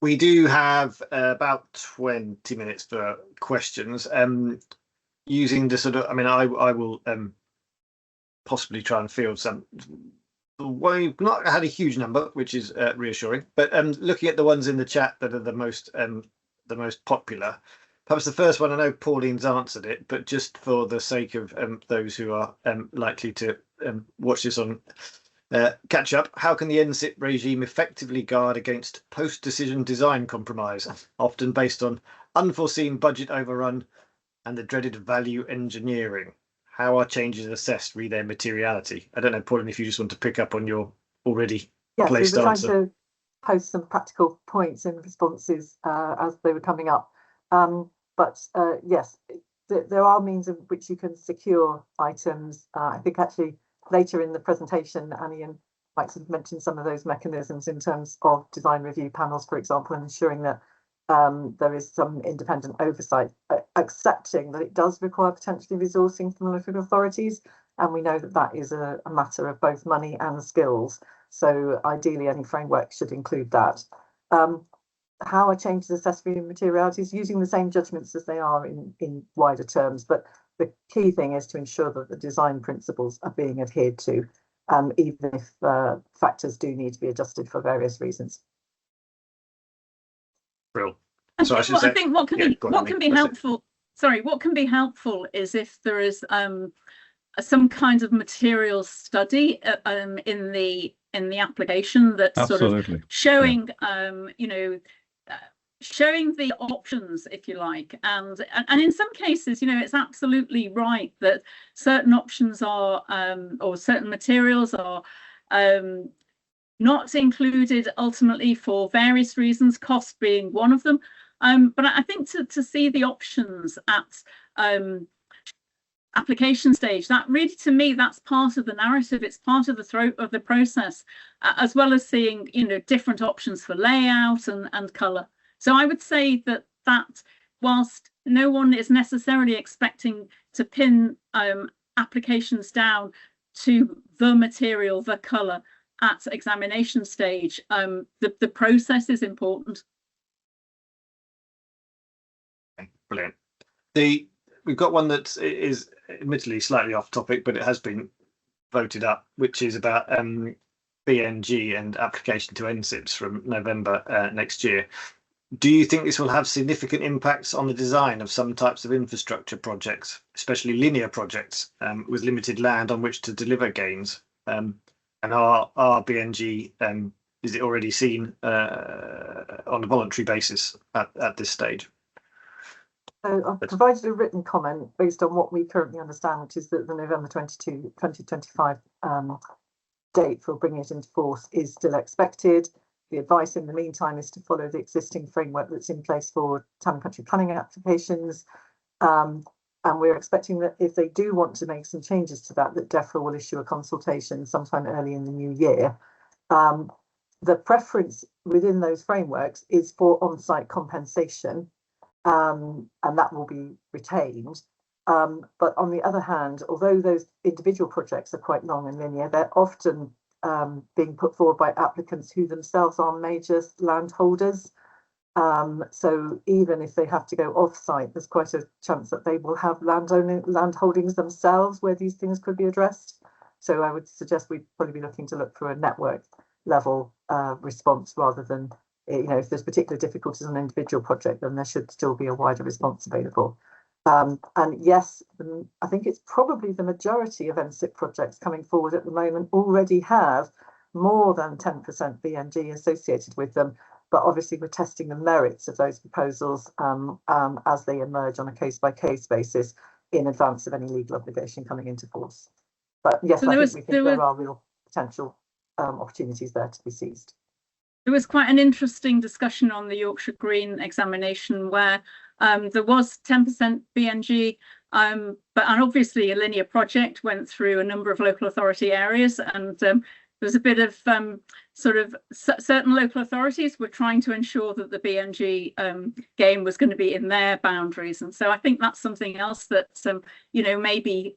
We do have about 20 minutes for questions. Using the sort of, I mean, I will possibly try and field some. We've not had a huge number, which is reassuring, but looking at the ones in the chat that are the most popular. Perhaps the first one, I know Pauline's answered it, but just for the sake of those who are likely to watch this on catch up, how can the NSIP regime effectively guard against post-decision design compromise, often based on unforeseen budget overrun and the dreaded value engineering? How are changes assessed, re their materiality? I don't know, Pauline, if you just want to pick up on your already placed answer. Trying to post some practical points and responses as they were coming up. Yes, there are means of which you can secure items. I think actually later in the presentation, Annie and Mike sort of mentioned some of those mechanisms in terms of design review panels, for example, and ensuring that there is some independent oversight, accepting that it does require potentially resourcing from local authorities. And we know that that is a matter of both money and skills. So ideally, any framework should include that. How are changes assessed for materialities? Using the same judgments as they are in wider terms. But the key thing is to ensure that the design principles are being adhered to, even if factors do need to be adjusted for various reasons. Brilliant. So I think what can be helpful. Sorry, what can be helpful is if there is some kind of materials study in the application that's Absolutely. Sort of showing showing the options, if you like, and in some cases, it's absolutely right that certain options are or certain materials are not included ultimately for various reasons, cost being one of them. But I think to see the options at application stage, that really, to me, that's part of the narrative. It's part of the throat of the process, as well as seeing different options for layout and colour. So I would say that whilst no one is necessarily expecting to pin applications down to the material, the colour at examination stage, the process is important. Okay, brilliant. We've got one that is admittedly slightly off topic, but it has been voted up, which is about BNG and application to NSIPs from November next year. Do you think this will have significant impacts on the design of some types of infrastructure projects, especially linear projects with limited land on which to deliver gains? And are BNG, is it already seen on a voluntary basis at this stage? So I've provided a written comment based on what we currently understand, which is that the November 22, 2025 date for bringing it into force is still expected. The advice in the meantime is to follow the existing framework that's in place for town and country planning applications. And we're expecting that if they do want to make some changes to that DEFRA will issue a consultation sometime early in the new year. The preference within those frameworks is for on-site compensation, and that will be retained. But on the other hand, although those individual projects are quite long and linear, they're often being put forward by applicants who themselves are major landholders. So even if they have to go off-site, there's quite a chance that they will have land holdings themselves where these things could be addressed. So I would suggest we'd probably be looking to look for a network level response rather than, if there's particular difficulties on an individual project, then there should still be a wider response available. And yes, I think it's probably the majority of NSIP projects coming forward at the moment already have more than 10% BNG associated with them. But obviously, we're testing the merits of those proposals as they emerge on a case-by-case basis in advance of any legal obligation coming into force. But yes, so we think there are real potential opportunities there to be seized. There was quite an interesting discussion on the Yorkshire Green examination where there was 10% BNG, and obviously a linear project went through a number of local authority areas, and there was a bit of certain local authorities were trying to ensure that the BNG game was going to be in their boundaries, and so I think that's something else that maybe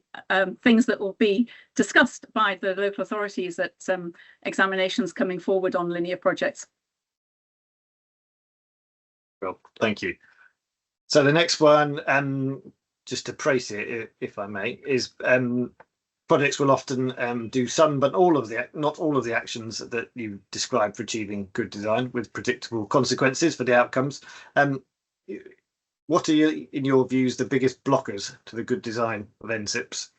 things that will be discussed by the local authorities at examinations coming forward on linear projects. Well, thank you. So the next one, just to praise it, if I may, is projects will often do some, but not all of the actions that you describe for achieving good design with predictable consequences for the outcomes. What are, in your views, the biggest blockers to the good design of NSIPs?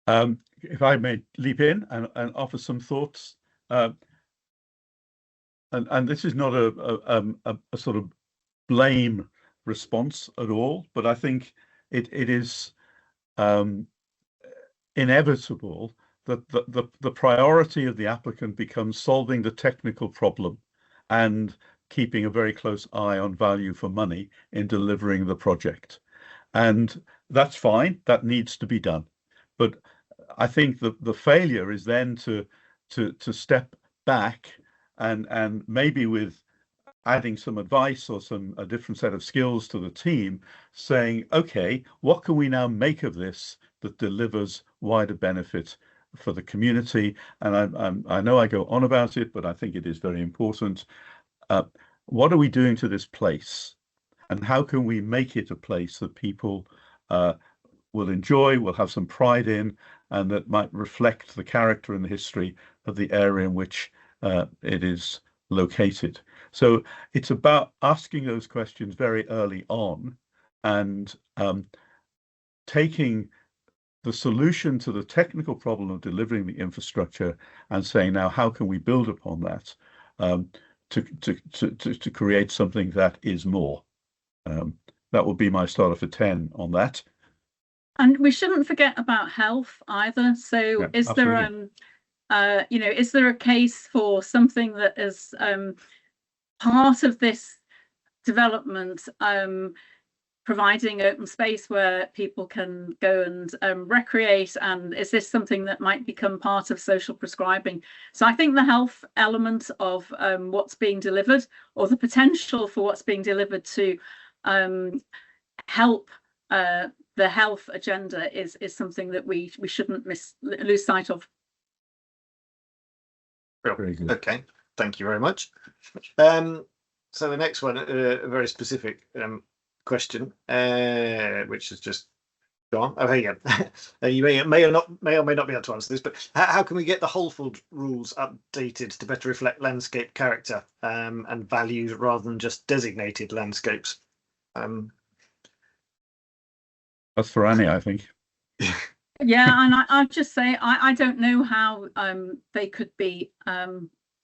If I may leap in and offer some thoughts, and this is not a sort of blame response at all, but I think it is inevitable that the priority of the applicant becomes solving the technical problem and keeping a very close eye on value for money in delivering the project. And that's fine, that needs to be done. But I think the failure is then to step back and maybe with adding some advice or a different set of skills to the team, saying, okay, what can we now make of this that delivers wider benefit for the community? And I know I go on about it, but I think it is very important. What are we doing to this place? And how can we make it a place that people will enjoy, will have some pride in, and that might reflect the character and the history of the area in which it is located? So it's about asking those questions very early on and taking the solution to the technical problem of delivering the infrastructure and saying, now, how can we build upon that to create something that is more? That would be my starter for 10 on that. And we shouldn't forget about health either. So is there is there a case for something that is part of this development, providing open space where people can go and recreate, and is this something that might become part of social prescribing? So I think the health element of what's being delivered, or the potential for what's being delivered to help the health agenda is something that we shouldn't lose sight of. Very good. Okay, thank you very much. So the next one, a very specific question, which has just gone. Oh, here you go. You may or may not be able to answer this, but how can we get the Holford rules updated to better reflect landscape character and values rather than just designated landscapes? That's for Annie, I think. Yeah, and I'll just say I don't know how they could be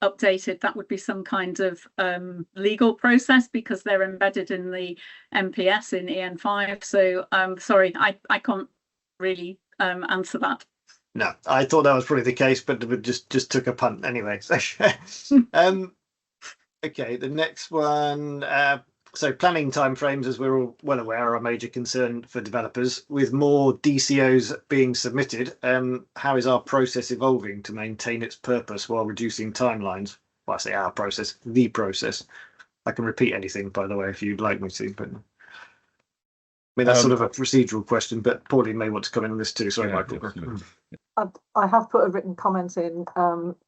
updated. That would be some kind of legal process because they're embedded in the MPS in EN5. So sorry, I can't really answer that. No, I thought that was probably the case, but we just took a punt anyway. Okay, the next one. So planning timeframes, as we're all well aware, are a major concern for developers. With more DCOs being submitted, how is our process evolving to maintain its purpose while reducing timelines? Well, I say our process, the process. I can repeat anything, by the way, if you'd like me to. But mean, that's sort of a procedural question, but Pauline may want to come in on this too. Sorry, Michael. I have put a written comment in.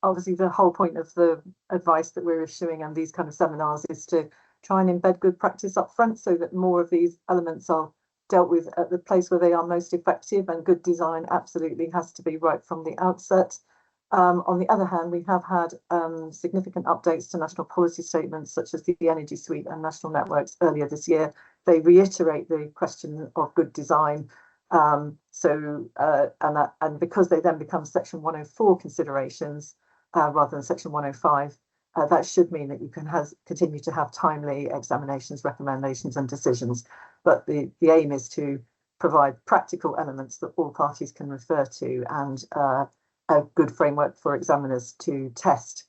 Obviously, the whole point of the advice that we're issuing and these kind of seminars is to try and embed good practice up front so that more of these elements are dealt with at the place where they are most effective, and good design absolutely has to be right from the outset. On the other hand, we have had significant updates to national policy statements such as the Energy Suite and National Networks earlier this year. They reiterate the question of good design. And because they then become Section 104 considerations rather than Section 105, that should mean that you can continue to have timely examinations, recommendations and decisions. But the aim is to provide practical elements that all parties can refer to, and a good framework for examiners to test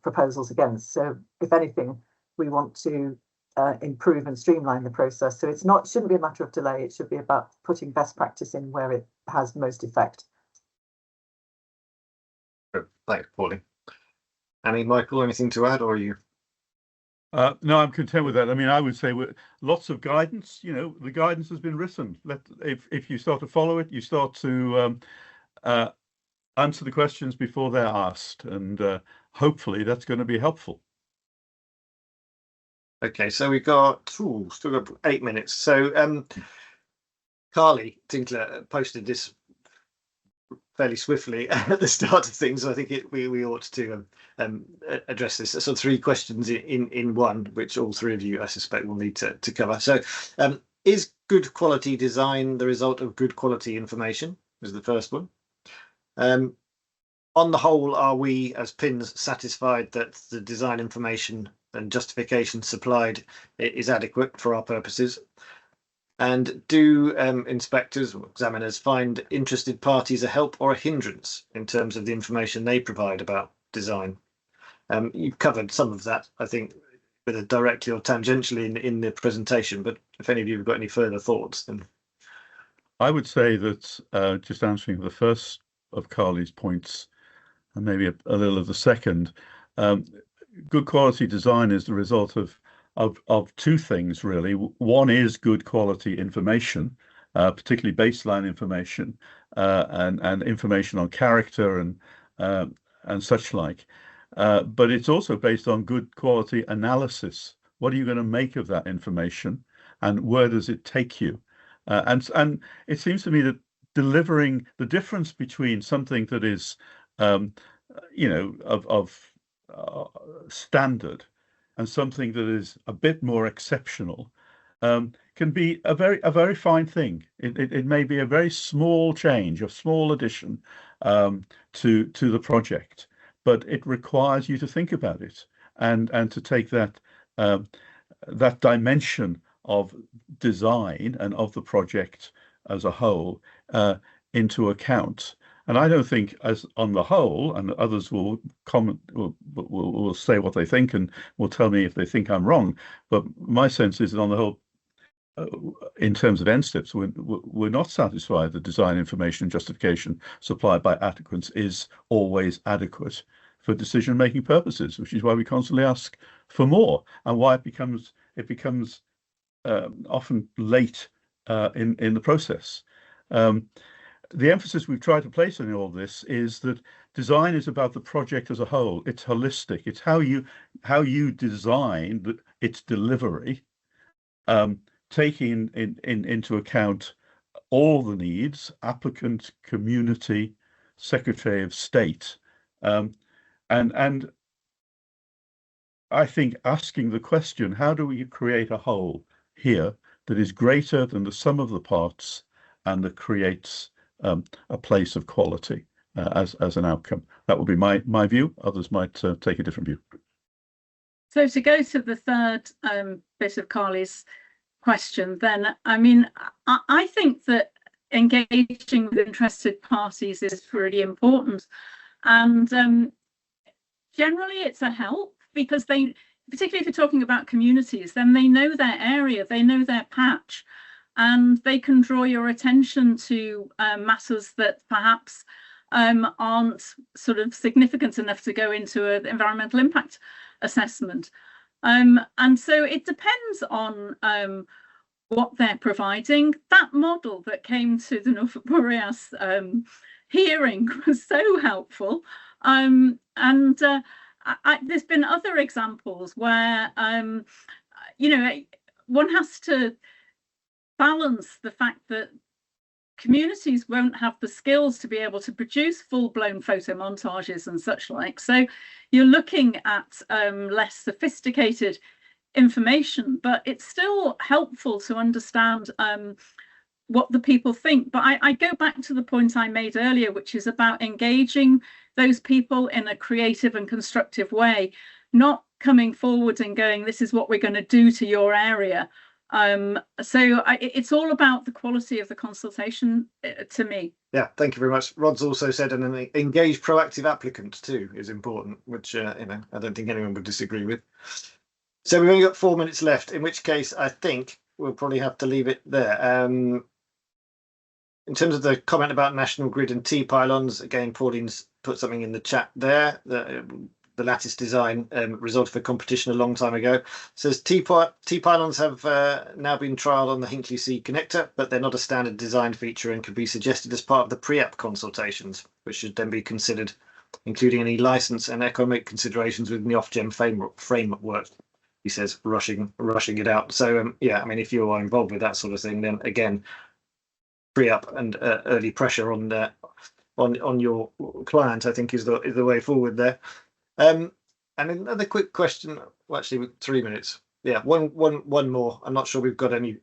proposals against. So if anything, we want to improve and streamline the process. So shouldn't be a matter of delay. It should be about putting best practice in where it has most effect. Thanks, Pauline. Annie, Michael, anything to add, or are you? No, I'm content with that. I mean, I would say lots of guidance. You know, the guidance has been written. If you start to follow it, you start to answer the questions before they're asked, and hopefully that's going to be helpful. Okay, so we've got still got 8 minutes. So Carly Tinkler posted this fairly swiftly at the start of things. So I think we ought to address this. So 3 questions in one, which all 3 of you, I suspect, will need to cover. So is good quality design the result of good quality information? Is the first one. On the whole, are we as PINs satisfied that the design information and justification supplied is adequate for our purposes? And do inspectors or examiners find interested parties a help or a hindrance in terms of the information they provide about design? You've covered some of that, I think, whether directly or tangentially in the presentation, but if any of you have got any further thoughts, then. I would say that just answering the first of Carly's points, and maybe a little of the second, good quality design is the result of 2 things, really. One is good quality information, particularly baseline information, and information on character and such like. But it's also based on good quality analysis. What are you going to make of that information, and where does it take you? And it seems to me that delivering the difference between something that is, you know, of standard and something that is a bit more exceptional can be a very fine thing. It may be a very small change, a small addition to the project, but it requires you to think about it and to take that that dimension of design and of the project as a whole into account. And I don't think, as on the whole, and others will comment, will say what they think and will tell me if they think I'm wrong. But my sense is that on the whole, in terms of NSIPs, we're not satisfied that design information justification supplied by applicants is always adequate for decision-making purposes, which is why we constantly ask for more, and why it becomes often late in the process. The emphasis we've tried to place on all this is that design is about the project as a whole. It's holistic. It's how you design its delivery, taking into account all the needs, applicant, community, Secretary of State, and I think asking the question, how do we create a whole here that is greater than the sum of the parts and that creates a place of quality as an outcome? That would be my view. Others might take a different view. So to go to the third bit of Carly's question, then, I mean, I think that engaging with interested parties is really important, and generally it's a help, because they, particularly if you're talking about communities, then they know their area, they know their patch, and they can draw your attention to matters that perhaps aren't sort of significant enough to go into an environmental impact assessment. And so it depends on what they're providing. That model that came to the Norfolk Boreas hearing was so helpful. There's been other examples where, one has to balance the fact that communities won't have the skills to be able to produce full-blown photo montages and such like. So you're looking at less sophisticated information, but it's still helpful to understand what the people think. But I go back to the point I made earlier, which is about engaging those people in a creative and constructive way, not coming forward and going, this is what we're going to do to your area. It's all about the quality of the consultation to me. Yeah, thank you very much. Rod's also said an engaged proactive applicant too is important, which I don't think anyone would disagree with. So we've only got 4 minutes left, in which case I think we'll probably have to leave it there. In terms of the comment about National Grid and T-pylons, again, Pauline's put something in the chat there. The lattice design resulted for competition a long time ago. It says T-pylons have now been trialled on the Hinkley C connector, but they're not a standard design feature and could be suggested as part of the pre-app consultations, which should then be considered, including any license and economic considerations within the off-gem framework. He says, rushing it out. So yeah, I mean, if you are involved with that sort of thing, then again, pre-up and early pressure on your client, I think, is the way forward there. And another quick question. Well, actually, 3 minutes. Yeah, one more. I'm not sure we've got any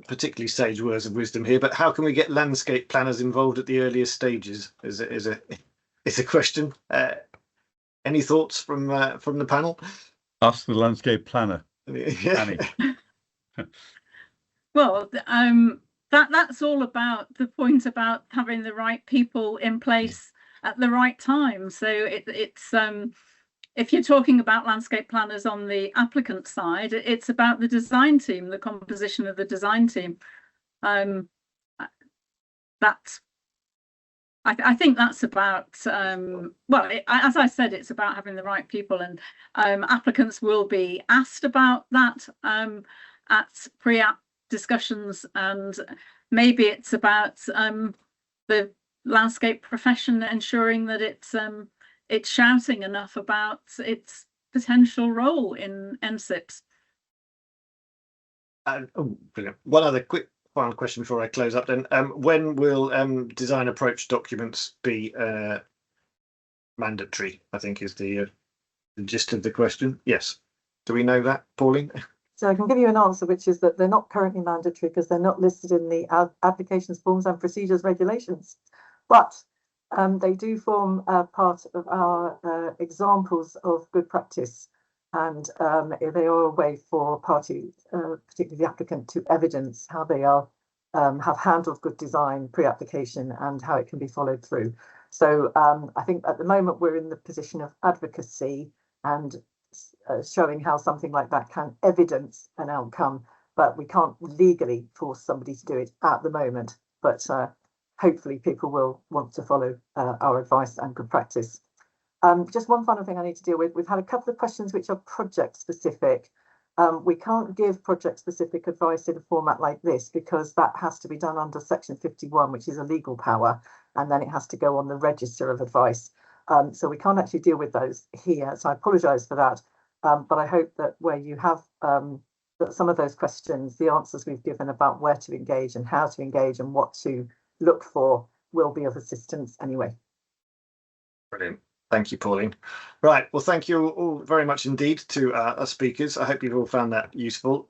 particularly sage words of wisdom here, but how can we get landscape planners involved at the earliest stages? Is a question. Any thoughts from the panel? Ask the landscape planner. Yeah. Well, that's all about the point about having the right people in place at the right time. So it's if you're talking about landscape planners on the applicant side, it's about the design team, the composition of the design team. I think that's about as I said, it's about having the right people, and applicants will be asked about that at pre-app discussions, and maybe it's about the landscape profession ensuring that it's shouting enough about its potential role in NSIPs. Brilliant. One other quick final question before I close up then. When will design approach documents be mandatory, I think is the gist of the question. Yes. Do we know that, Pauline? So I can give you an answer, which is that they're not currently mandatory because they're not listed in the applications, forms and procedures regulations. But they do form part of our examples of good practice, and they are a way for parties, particularly the applicant, to evidence how they are have handled good design pre-application and how it can be followed through. So I think at the moment we're in the position of advocacy and showing how something like that can evidence an outcome, but we can't legally force somebody to do it at the moment. But hopefully people will want to follow our advice and good practice. Just one final thing I need to deal with. We've had a couple of questions which are project specific. We can't give project specific advice in a format like this because that has to be done under section 51, which is a legal power, and then it has to go on the register of advice. So we can't actually deal with those here. So I apologise for that. But I hope that where you have that some of those questions, the answers we've given about where to engage and how to engage and what to look for will be of assistance anyway. Brilliant. Thank you, Pauline. Right. Well, thank you all very much indeed to our speakers. I hope you've all found that useful.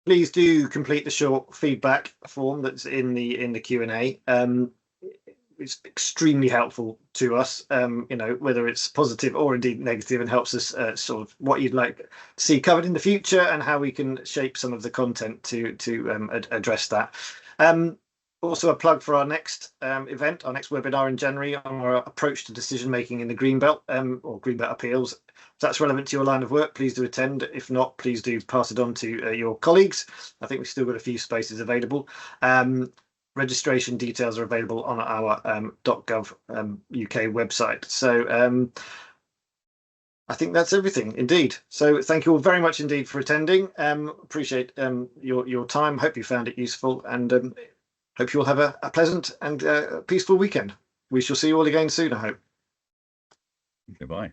Please do complete the short feedback form that's in the Q&A. It's extremely helpful to us, whether it's positive or indeed negative, and helps us sort of what you'd like to see covered in the future and how we can shape some of the content to address that. Also a plug for our next event, our next webinar in January on our approach to decision making in the Greenbelt or Greenbelt appeals. If that's relevant to your line of work, please do attend. If not, please do pass it on to your colleagues. I think we've still got a few spaces available. Registration details are available on our .gov UK website. So I think that's everything indeed. So thank you all very much indeed for attending. Appreciate your time. Hope you found it useful, and hope you all have a pleasant and peaceful weekend. We shall see you all again soon, I hope. Goodbye.